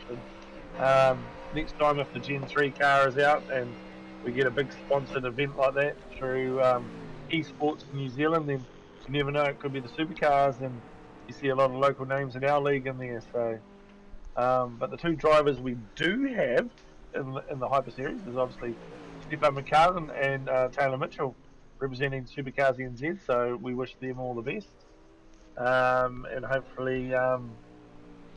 and next time if the Gen 3 car is out and we get a big sponsored event like that through esports in New Zealand, then you never know, it could be the supercars, and you see a lot of local names in our league in there. So, but the two drivers we do have in the Hyper series is obviously Stefan McCartan and Taylor Mitchell representing Supercars NZ. So we wish them all the best, and hopefully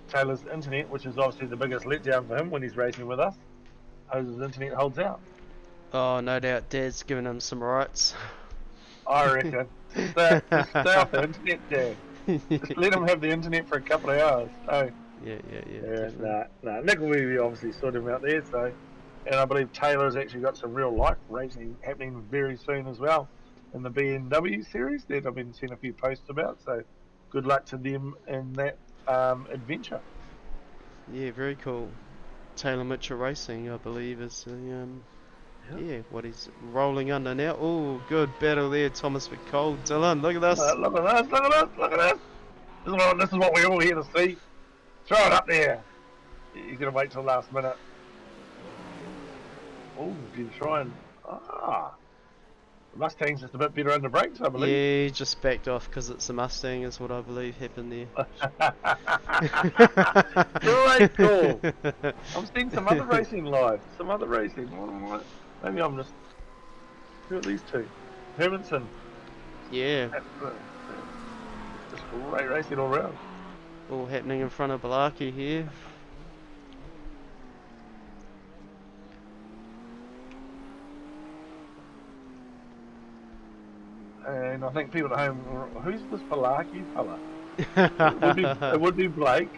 Taylor's internet, which is obviously the biggest letdown for him when he's racing with us, his internet holds out. Oh, no doubt Dad's giving him some rights. I reckon. Just stay off the internet, Dad. Just let him have the internet for a couple of hours. Oh. Yeah, Yeah, definitely. Nick will be obviously sorting him out there. So, and I believe Taylor's actually got some real life racing happening very soon as well in the BMW series that I've been seeing a few posts about. So, good luck to them in that adventure. Yeah, very cool. Taylor Mitchell Racing, I believe, is what he's rolling under now. Oh, good battle there, Thomas McCall. Dylan, look at this. Look at this! Look at this! Look at this! This is what we're all here to see. Throw it up there. He's gonna wait till the last minute. Oh, he's trying. The Mustang's just a bit better under brakes, I believe. Yeah, he just backed off because it's a Mustang, is what I believe happened there. Great call. I'm seeing some other racing live. Maybe I'm just. Who are these two? Hermanson. Yeah. Just great racing all round. All happening in front of Balaki here. And I think people at home, who's this Balaki fella? It would be Blake.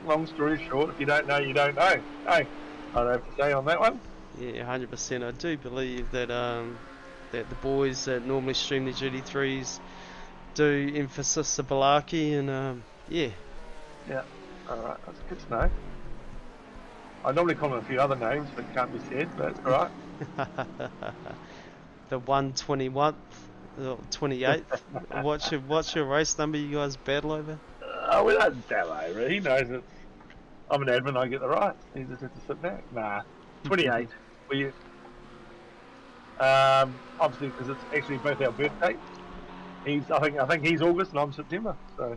Long story short, if you don't know, you don't know. Hey, I don't have to say on that one. Yeah, 100%. I do believe that that the boys that normally stream the GT3s do emphasis the Balaki, and yeah. Yeah, alright, that's good to know. I normally call them a few other names that can't be said, but that's alright. The 121th, 28th. What's your race number you guys battle over? We don't battle over. He knows it. I'm an admin. I get the rights. He just has to sit back. Nah, 28. Obviously because it's actually both our birthdays. I think he's August and I'm September. So,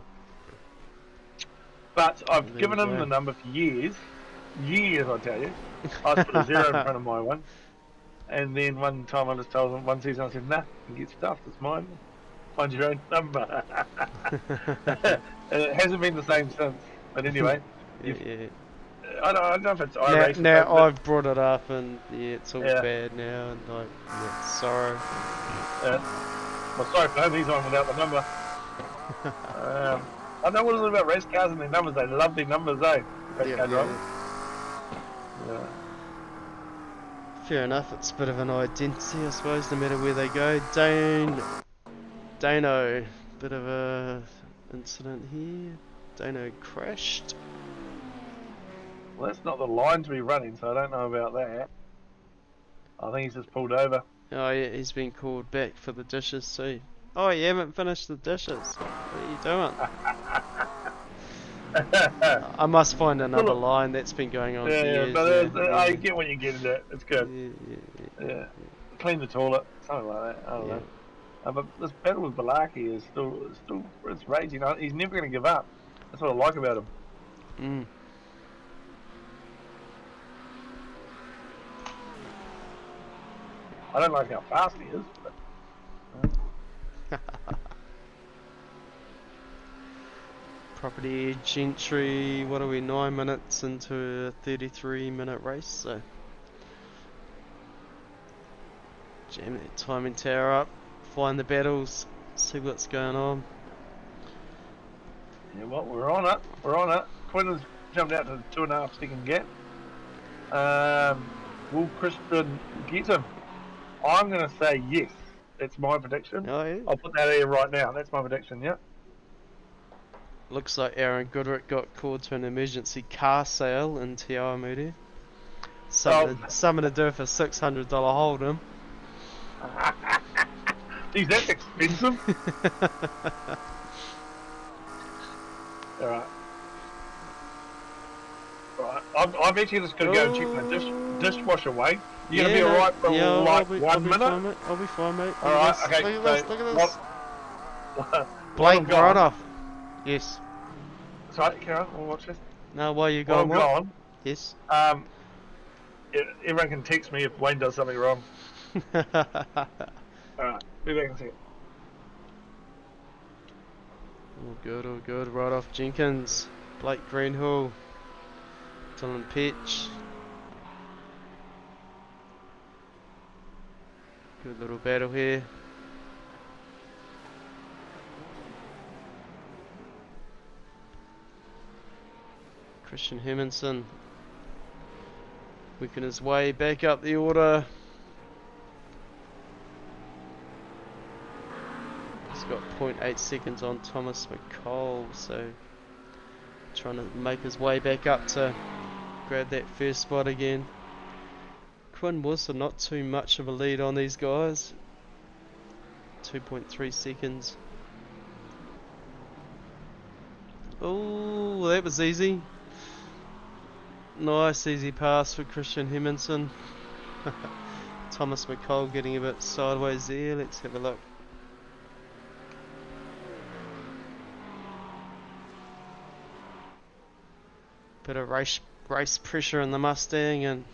but I've given him the number for years. I tell you. I just put a 0 in front of my one. And then one time I just told him, one season I said, nah, you get stuffed, it's mine. Find your own number. And it hasn't been the same since. But anyway. Yeah. I don't know if it's iRacing. Now I've brought it up and it's all bad now and sorry. Well, sorry for him, he's on without the number. I know what it is about race cars and their numbers, they love their numbers, eh? Race car drivers. Yeah. Fair enough, it's a bit of an identity, I suppose, no matter where they go. Dano, bit of a incident here. Dano crashed. Well, that's not the line to be running, so I don't know about that. I think he's just pulled over. Oh yeah, he's been called back for the dishes too. Oh, you haven't finished the dishes. What are you doing? I must find another line that's been going on for years. But I get what you're getting at. It's good. Yeah. Clean the toilet, something like that. I don't know. But this battle with Balaki is still it's raging. He's never going to give up. That's what I like about him. I don't like how fast he is. But, Property Gentry, what are we, 9 minutes into a 33-minute race, so jam that timing tower up, find the battles, See what's going on. Yeah, well, we're on it. We're on it. Quinlan's jumped out to the 2.5 second gap. Will Christian get him? I'm going to say yes. That's my prediction. Oh, yeah. I'll put that in right now. That's my prediction, yeah. Looks like Aaron Goodrick got called to an emergency car sale in Te Awamutu. Something to do for $600 hold'em. Geez, that's expensive. Alright. Right. I'm actually just going to go and check my dishwasher, Wayne. You going to be alright for like 1 minute? I'll be fine, mate. Alright, okay. Look at this. Blake right off. Yes. Sorry, Karen, we'll watch this. No, while you're going, gone. Yes. Everyone can text me if Wayne does something wrong. Alright, be back in a second. All good. Right off Jenkins. Blake Greenhill. Dylan Petch. Good little battle here. Christian Hermanson working his way back up the order. He's got 0.8 seconds on Thomas McCall, so trying to make his way back up to grab that first spot again. Quinn Wilson not too much of a lead on these guys. 2.3 seconds. Oh, that was easy. Nice easy pass for Christian Hermanson. Thomas McCall getting a bit sideways there. Let's have a look. Bit of race pressure in the Mustang and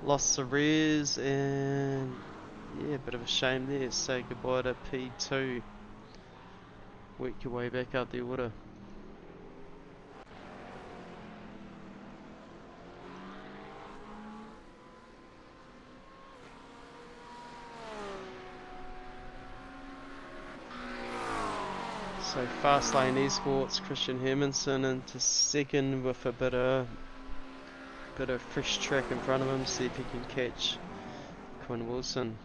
lost the rears, and yeah, a bit of a shame there. Say goodbye to P2. Work your way back up the order. So fast lane esports, Christian Hermanson into second with a bit of fresh track in front of him. See if he can catch Quinn Wilson.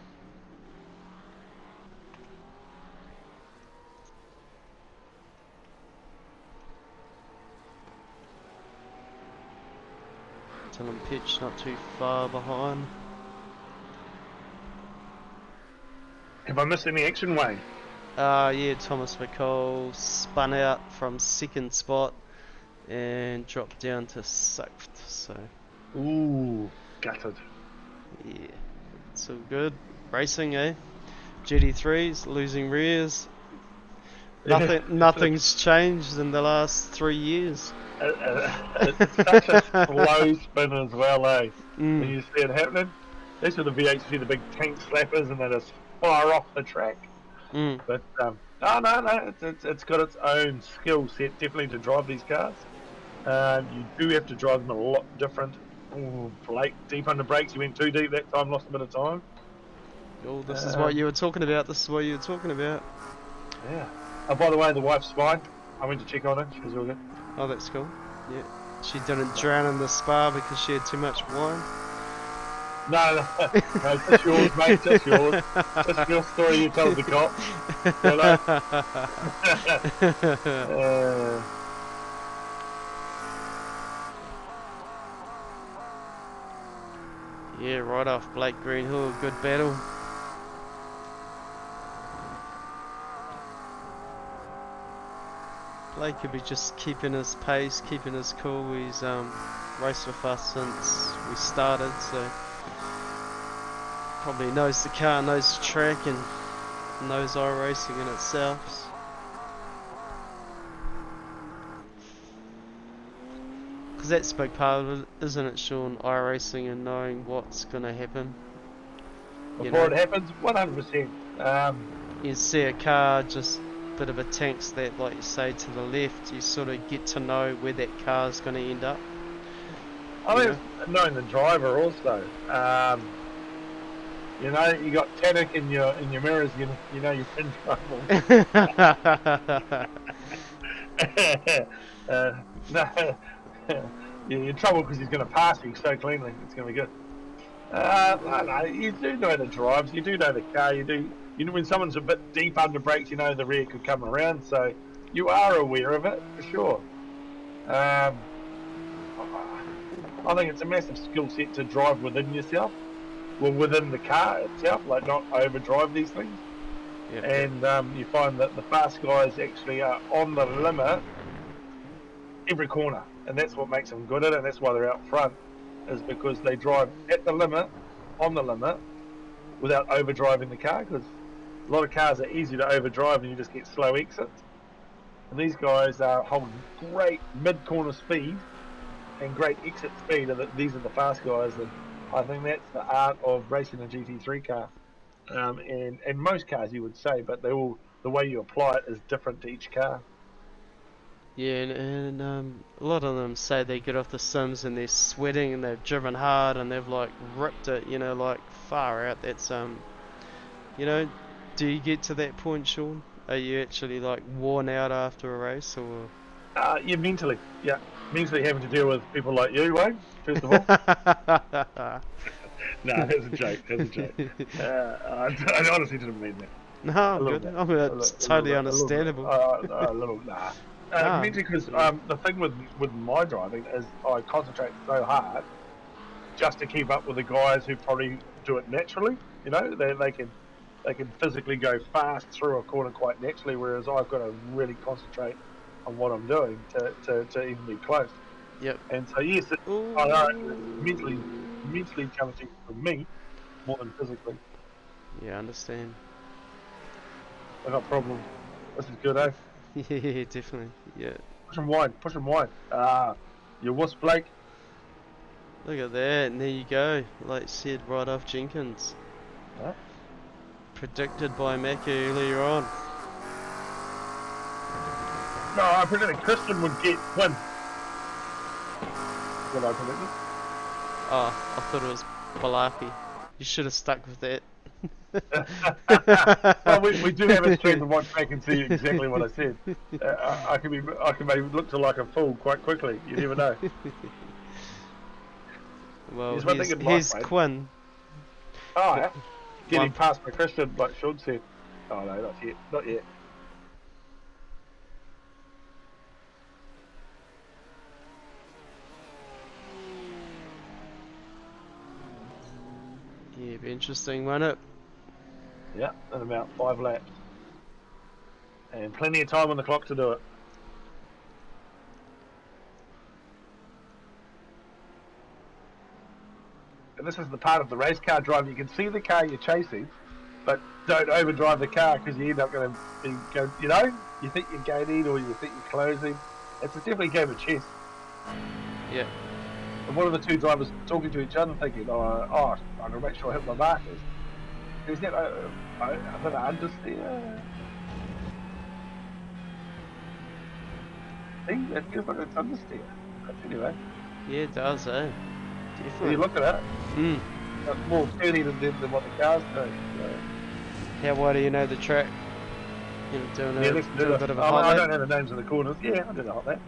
Dylan Petch not too far behind. Have I missed any action, Wayne? Yeah, Thomas McCall spun out from second spot and dropped down to 6th, so... Ooh, gutted. Yeah, it's all good. Racing, eh? GT3s, losing rears. Nothing's changed in the last 3 years. It's such a slow spin as well, eh? When you see it happening. These are the VHC, the big tank slappers, and they just fire off the track. But no, it's got its own skill set definitely to drive these cars. You do have to drive them a lot different. Ooh, Blake deep under brakes, you went too deep that time, lost a bit of time. Oh, this is what you were talking about. Yeah. Oh, by the way, the wife's fine. I went to check on her. She was all good. Oh, that's cool. Yeah. She didn't drown in the spa because she had too much wine. No, just yours, mate, just yours. Just your story you told the cop. Yeah, right off Blake Greenhill, good battle. Blake could be just keeping his pace, keeping his cool. He's raced with us since we started, so probably knows the car, knows the track, and knows iRacing in itself. Because that's a big part of it, isn't it, Sean? iRacing and knowing what's going to happen. Before it happens, 100%. You see a car, just a bit of a tank that, like you say, to the left, you sort of get to know where that car's going to end up. I mean, knowing the driver also. You know, you got Tannic in your mirrors. You know you're in trouble. No, you're in trouble because he's going to pass you so cleanly. It's going to be good. No, you do know the drives. You do know the car. You do. You know when someone's a bit deep under brakes, you know the rear could come around. So you are aware of it for sure. Um, I think it's a massive skill set to drive within yourself, well, within the car itself, like not overdrive these things. Yep, yep. And you find that the fast guys actually are on the limit every corner, and that's what makes them good at it. And that's why they're out front, is because they drive at the limit, on the limit, without overdriving the car. Because a lot of cars are easy to overdrive, and you just get slow exits. And these guys hold great mid-corner speed and great exit speed. These are the fast guys, and I think that's the art of racing a GT3 car. And most cars, you would say, but they all, the way you apply it is different to each car. Yeah, and a lot of them say they get off the sims and they're sweating and they've driven hard and they've like ripped it, you know, like far out. That's you know, do you get to that point, Sean? Are you actually like worn out after a race, or? Yeah, mentally having to deal with people like you, Wayne. First of all, no, that's a joke. That's a joke. I honestly didn't mean that. No, A I'm little good. bit. I mean, it's totally understandable. A little, nah. Ah, Mentally, because the thing with my driving is I concentrate so hard just to keep up with the guys who probably do it naturally. You know, they can physically go fast through a corner quite naturally, whereas I've got to really concentrate on what I'm doing to even be close. yep. And so yes, I know it's mentally challenging for me more than physically. Yeah, I understand. I got problems. This is good, eh? Yeah, definitely. Yeah. Push and wide, push and wide. Ah, you wuss, Blake. Look at that, and there you go. Like said right off Jenkins. Huh? Predicted by Mackie earlier on. No, I predicted Christian would win. What I predicted. Oh, I thought it was Balaki. You should have stuck with that. Well, we do have a stream to watch back and see exactly what I said. I can maybe look to like a fool quite quickly. You never know. Well, Here's here's Quinn. Oh, yeah. Getting One. past my Christian, like Sean said. Oh no, not yet. Not yet. Yeah, be interesting, won't it? Yeah, in about 5 laps. And plenty of time on the clock to do it. And this is the part of the race car driving. You can see the car you're chasing, but don't overdrive the car because you end up going to go. You know, you think you're gaining or you think you're closing. It's definitely a game of chess. Yeah. And one of the two drivers talking to each other, thinking, I'm going to make sure I hit my markers. Is that a bit of understeer? See, that feels like it's understeer. But anyway, Yeah, it does, eh? when Definitely. you look at it, Hmm. it's more turny than what the cars do. So. How well do you know the track? You know, doing a Let's do bit of a I hot don't lap? know the names of the corners. Yeah, I do the hot lap.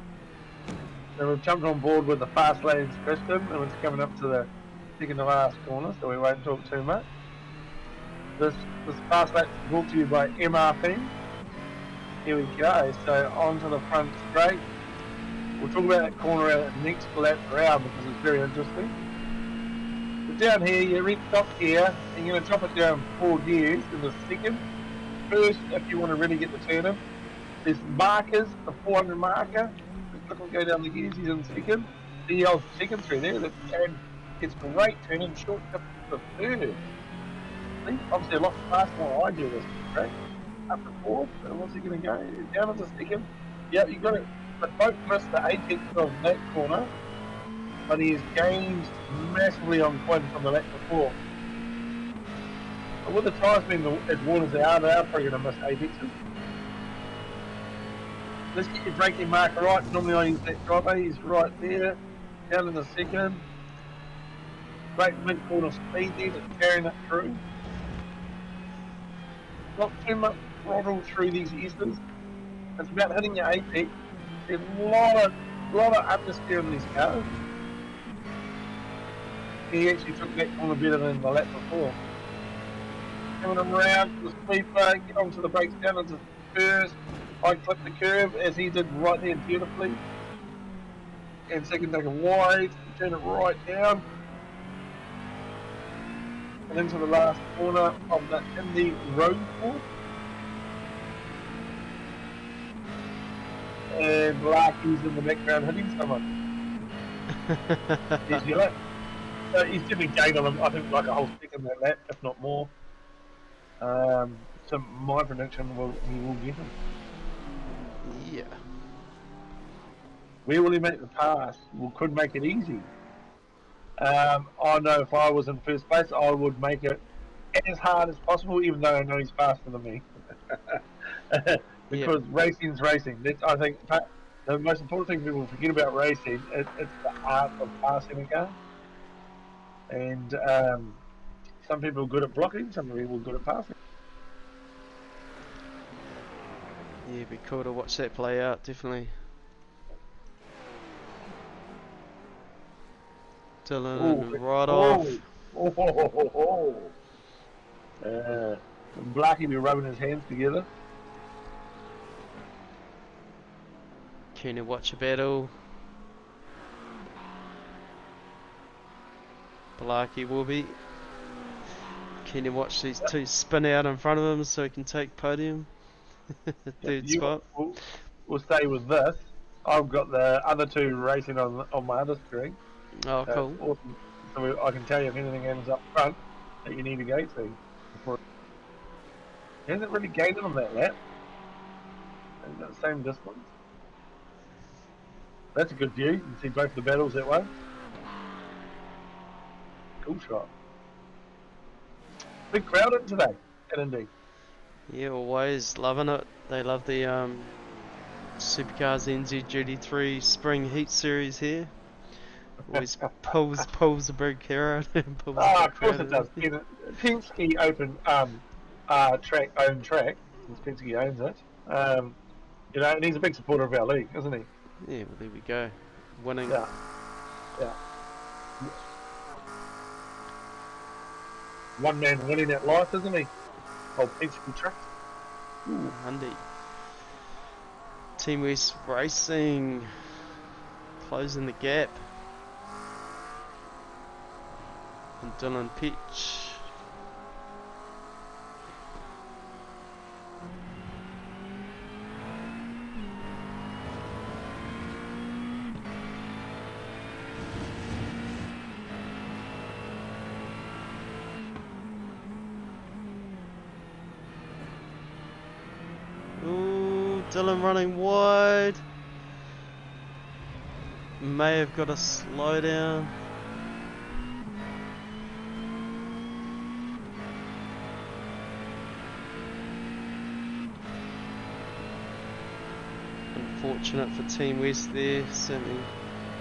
So we've jumped on board with the fast lanes, Christian, and it's coming up to the second to last corner, so we won't talk too much. This fast lap is brought to you by MRP. Here we go. So onto the front straight. We'll talk about that corner out next lap round because it's very interesting. So down here, you reach top gear, and you're going to drop it down 4 gears in the second. First, if you want to really get the turn in, there's markers, the 400 marker. Click and go down the gears, he's in second. The second through there, and it's great turning short to the third. See, obviously a lot faster than I do this, right? Up to fourth, and what's he going to go? Down to second. Yeah, you got it. But both missed the apex of that corner, but he has gained massively on Quinn from the lap before. But with the tyres being as worn as they are probably going to miss apexes. Let's get your braking marker right. Normally I use that driver. He's right there, down in the second. Great mid-corner speed there, just carrying it through. not too much throttle through these Easters. It's about hitting your apex. There's a lot of understeer in these cars. He actually took that corner better than the lap before. Coming around to the sweeper, get onto the brakes down into first. I clipped the curve as he did right there beautifully. And second take it wide, turn it right down. And into the last corner of the Indy road course. And Larky's in the background hitting someone. There's your lap. So he's definitely gained on him, I think, like a whole second that lap, if not more. So my prediction he will get him. Yeah. Where will he make the pass? Well, could make it easy. I know if I was in first place, I would make it as hard as possible, even though I know he's faster than me. Because racing's racing. That's, I think the most important thing people forget about racing, it's the art of passing a car. And some people are good at blocking, some people are good at passing. Yeah, it'd be cool to watch that play out, definitely. Dylan, right off. Blackie be rubbing his hands together. Keen to watch a battle. Blackie will be. Keen to watch these two spin out in front of him so he can take podium. Third spot. We'll stay with this. I've got the other two racing on my other screen. Oh, cool. Awesome. So I can tell you if anything ends up front that you need to go to. He hasn't really gained on that lap. He's got the same distance. That's a good view. You can see both the battles that way. Cool shot. Big crowd in today at Indy. Yeah, always loving it. They love the SuperCars NZ GT3 Spring Heat Series here. Always pulls the big crowd. Of course it does. Penske own track, since Penske owns it. You know, and he's a big supporter of our league, isn't he? Yeah, well, there we go. Winning. Yeah. One man winning at life, isn't he? Old Penske truck. Ooh, Indy. Team West Racing closing the gap. And Dylan Pitch. Ooh, Dylan running wide. May have got a slowdown. Unfortunate for Team West there, certainly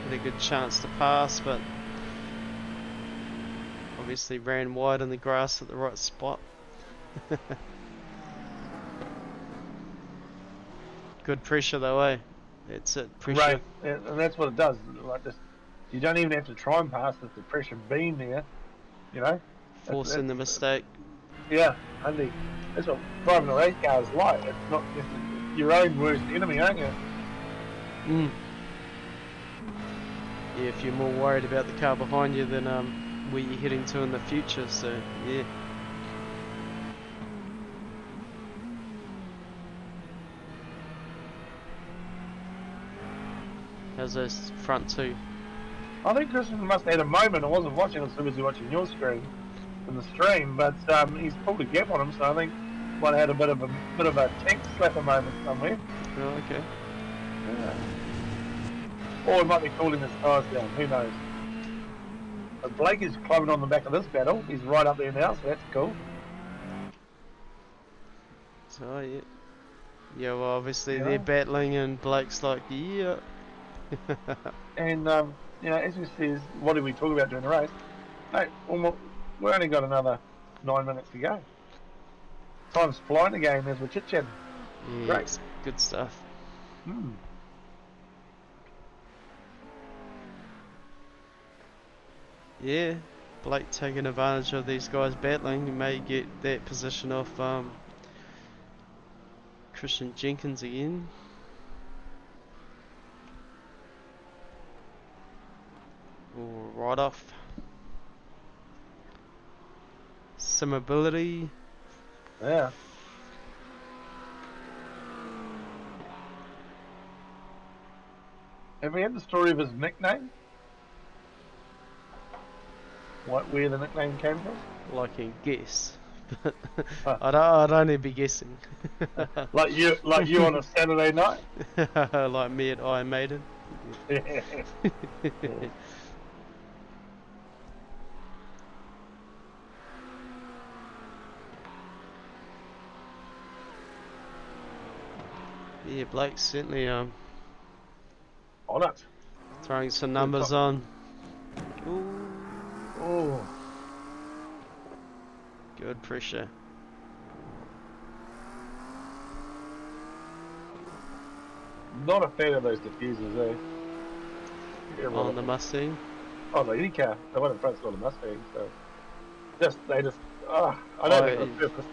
had a good chance to pass, but obviously ran wide in the grass at the right spot. Good pressure though, eh? That's it, pressure. Right, and that's what it does. Like this, you don't even have to try and pass with the pressure being there, you know? Forcing the mistake. Yeah, Andy. That's what driving a race car is like. It's not just your own worst enemy, aren't you? Yeah, if you're more worried about the car behind you than where you're heading to in the future, so yeah. How's those front two? I think Christian must have had a moment. I wasn't watching, I was busy watching your screen in the stream, but he's pulled a gap on him, so I think might have had a bit of a tank slapper moment somewhere. Oh, okay. Yeah. Or he might be cooling his tyres down, who knows. But Blake is climbing on the back of this battle. He's right up there now, so that's cool. So yeah. Yeah, well obviously they're battling and Blake's like, yeah. And you know, as we says, what did we talk about during the race? Hey, we've only got another 9 minutes to go. Time's flying again as we're chit-chatting. Yeah, Great. it's good stuff. Hmm. Yeah, Blake taking advantage of these guys battling. He may get that position off Christian Jenkins again. Or right off. Some ability. Yeah. Have we had the story of his nickname? Where the nickname came from? Well, I can guess, but Huh. I'd only be guessing. Like you on a Saturday night? Like me at Iron Maiden. Yeah. Yeah, Blake's certainly On it. throwing some numbers on. Ooh, Oh. good pressure. Not a fan of those diffusers, eh? On the Mustang. Oh, the Indy car. The one in front's not a Mustang, so I don't think it's purpose.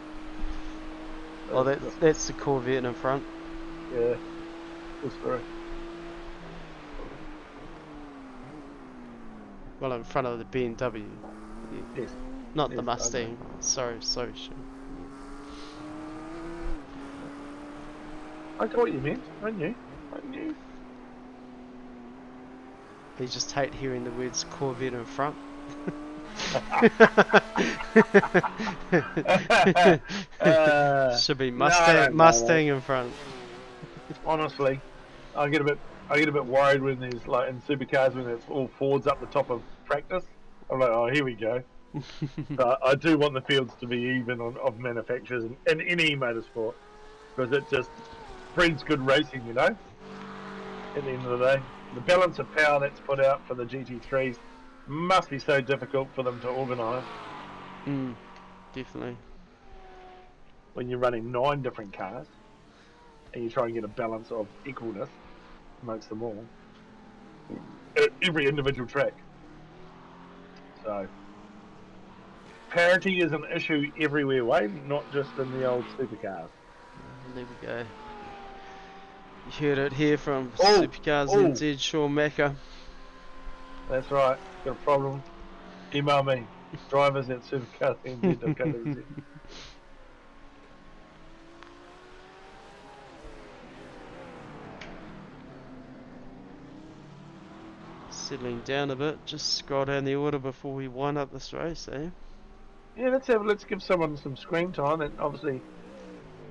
Oh, that's the Corvette in front. Yeah. Cool story. Well, in front of the BMW. Yeah. Yes. Not Yes, the Mustang. Sorry. I got what you meant. I knew. They just hate hearing the words Corvette in front. Should be Mustang in front. Honestly, I get a bit worried when there's like in supercars when it's all Fords up the top of practice. I'm like, oh, here we go. So I do want the fields to be even of manufacturers in any motorsport because it just breeds good racing, you know. At the end of the day, the balance of power that's put out for the GT3s must be so difficult for them to organise. Definitely. When you're running 9 different cars and you try and get a balance of equalness amongst them all at every individual track. So parity is an issue everywhere, Wayne, not just in the old supercars. There we go. You heard it here from SuperCars NZ, Sean Macker. That's right. Got a problem? Email me. Drivers at supercars.nz.co.nz. Settling down a bit. Just scroll down the order before we wind up this race, eh? Yeah, let's give someone some screen time, and obviously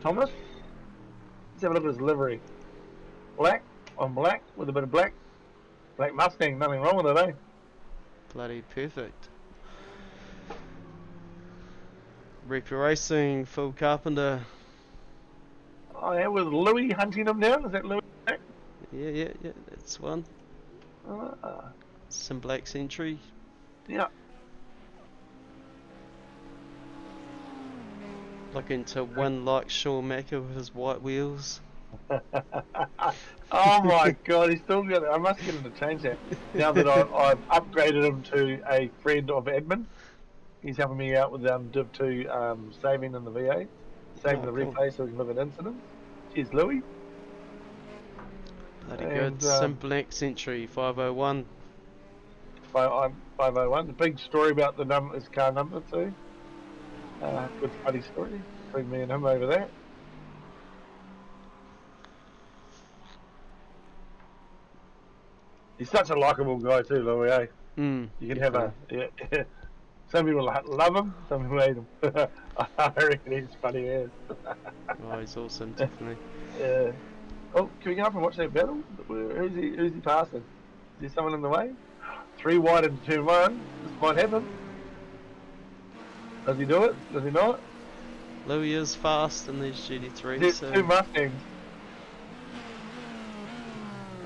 Thomas. Let's have a look at his livery. Black on black with a bit of black. Black Mustang, nothing wrong with it, eh? Bloody perfect. Reaper Racing, Phil Carpenter. Oh yeah, with Louis hunting him down. Is that Louis? Yeah, that's one. Some black Century. Yeah. Looking to win like Sean Macker with his white wheels. Oh my god, he's still got it. I must get him to change that. Now that I've upgraded him to a friend of admin, he's helping me out with Div 2 saving in the V8, saving the replay so we can look at incidents. Cheers, Louis. Bloody good. Some black Century 501. 501. The big story about his car number too. Good funny story between me and him over that. He's such a likable guy too, Louis. Eh? You can have some people love him, some people hate him. I reckon he's funny as. Oh, he's awesome, definitely. Yeah. Oh, can we go up and watch that battle? Who's he passing? Is there someone in the way? 3 wide into turn 1. This might happen. Does he do it? Does he not? Louis is fast in these GT3s. There's 2 Mustangs.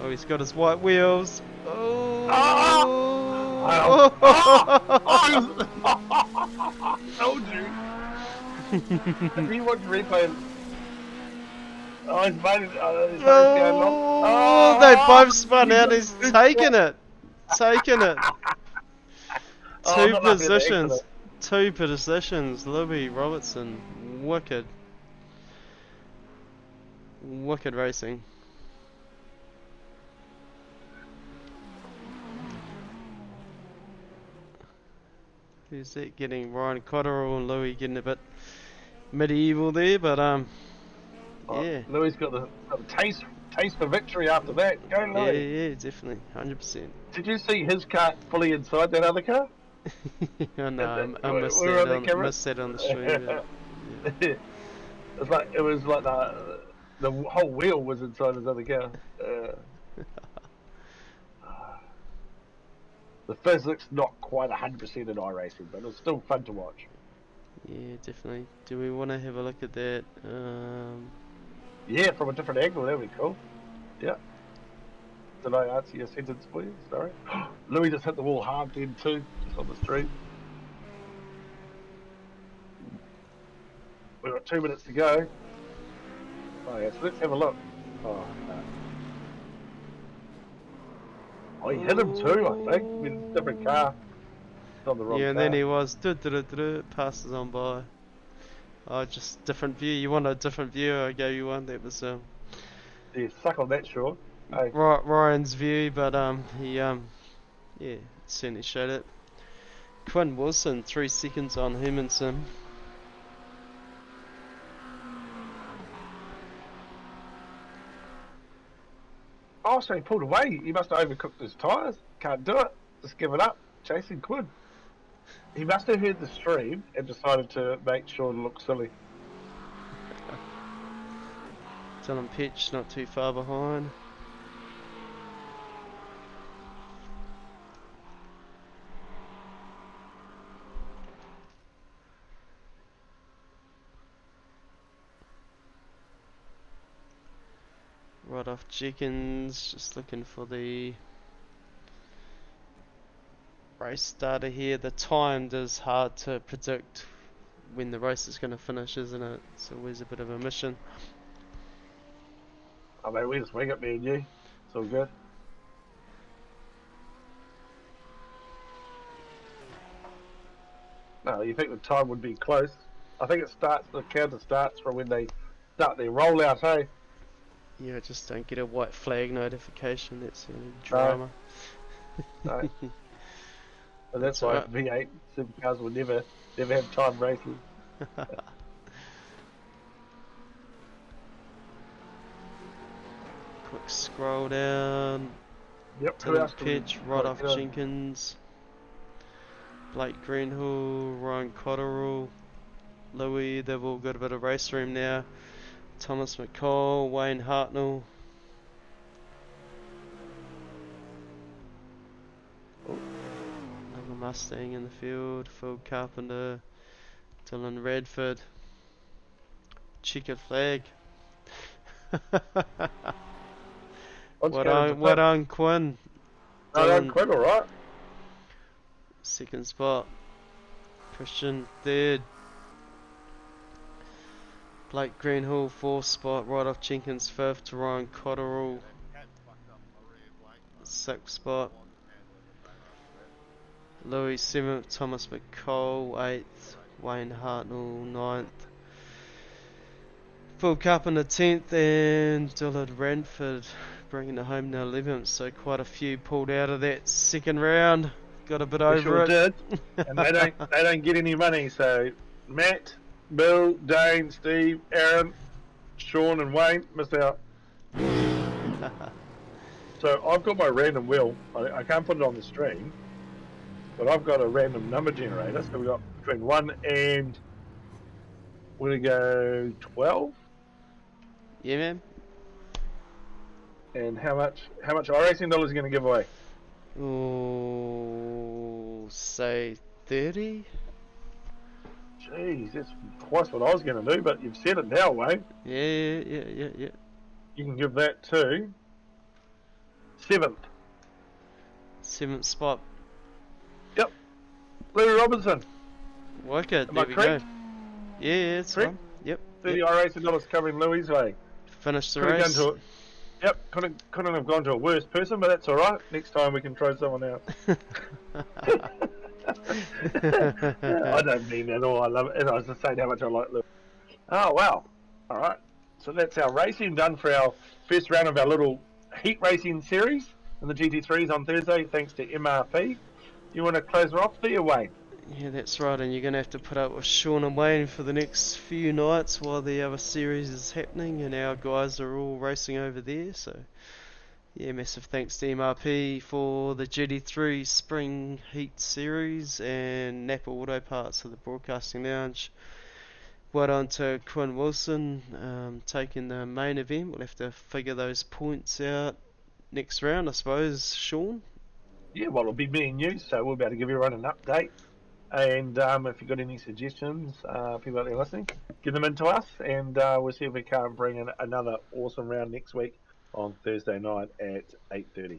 Oh, he's got his white wheels. Oh! I told you. If you watch the replay, oh, his mate, his mate's going long. Oh, they Oh, both spun out. He's taken it. Taken it. Oh, Two not lucky at the accident. positions. Two positions. Louis Robertson. Wicked. Wicked racing. Who's that getting? Ryan Cotterill and Louis getting a bit medieval there, but Oh, yeah. Louis got the taste for victory after that. Go, Yeah, Louis. yeah, definitely. 100%. Did you see his car fully inside that other car? I know, I We missed were on that the camera. missed that on the stream. Yeah. It was like the whole wheel was inside his other car. The physics not quite 100% in iRacing, but it's still fun to watch. Yeah, definitely. Do we want to have a look at that? Yeah, from a different angle, that'd be cool. Yeah. Did I answer your sentence for you? Sorry. Louis just hit the wall hard then too, just on the stream. We've got 2 minutes to go. Oh yeah, so let's have a look. Oh no. Oh, he hit him too, I think. I mean, different car. It's on the wrong Yeah, car. and then he was passes on by. Oh, just different view. You want a different view? I gave you one. That was Yeah, suck on that, Sean. Hey. Ryan's view, but he yeah, certainly showed it. Quinn Wilson, 3 seconds on Hermanson. Oh, so he pulled away. He must have overcooked his tyres. Can't do it. Just give it up. Chasing Quinn. He must have heard the stream and decided to make Sean look silly. Dylan Pitch not too far behind. Right off Jenkins, just looking for the race starter here. The time is hard to predict when the race is going to finish, isn't it? It's always a bit of a mission. I mean, we just wing it, me and you. It's all good. No, you think the time would be close? I think the counter starts from when they start their rollout, hey? Yeah, I just don't get a white flag notification. That's the only drama. No. But that's why right. V8 supercars will never have time races. Quick scroll down. Yep. Dylan Pitch, right off Jenkins. Blake Greenhill, Ryan Cotterill, Louis, they've all got a bit of race room now. Thomas McCall, Wayne Hartnell. Oh, another Mustang in the field. Phil Carpenter, Dylan Radford. Checkered flag. What on Quinn? No, Quinn, alright. Second spot. Christian, third. Blake Greenhill, fourth spot, right off Jenkins, fifth to Ryan Cotterill, sixth spot. Louis, seventh, Thomas McCall, eighth, Wayne Hartnell, ninth. Phil Carpenter, 10th, and Dillard Ranford bringing it home now 11th. So quite a few pulled out of that second round. Got a bit over it. Did, and they don't get any money. So Matt, Bill, Dane, Steve, Aaron, Sean, and Wayne missed out. So I've got my random wheel. I can't put it on the stream, but I've got a random number generator. So we've got between 1 and we're gonna go 12. Yeah, man. And how much iRacing dollars are you gonna give away? Oh, say 30. Jeez, that's twice what I was gonna do, but you've said it now, Wayne. Yeah. You can give that to 7th. 7th spot. Yep. Louis Robinson. Work it. Am There I we correct? go. Yeah, it's Correct? fine. Yep, yep. $30 racing dollars covering Louis' way. Finish the Could have gone race. to it. Yep, couldn't have gone to a worse person, but that's all right. Next time we can try someone else. I don't mean that at all. I love it, and I was just saying how much I like Louis. Oh wow! All right, so that's our racing done for our first round of our little heat racing series in the GT3s on Thursday. Thanks to MRP. You want to close it off there, Wayne? Yeah, that's right, and you're going to have to put up with Sean and Wayne for the next few nights while the other series is happening, and our guys are all racing over there, so yeah, massive thanks to MRP for the GT3 Spring Heat Series and Napa Auto Parts for the Broadcasting Lounge. Well done to Quinn Wilson taking the main event. We'll have to figure those points out next round, I suppose, Sean. Yeah, well, it'll be me and you, so we'll be able to give everyone an update. And if you've got any suggestions, people out there listening, give them in to us, and we'll see if we can't bring in another awesome round next week on Thursday night at 8:30.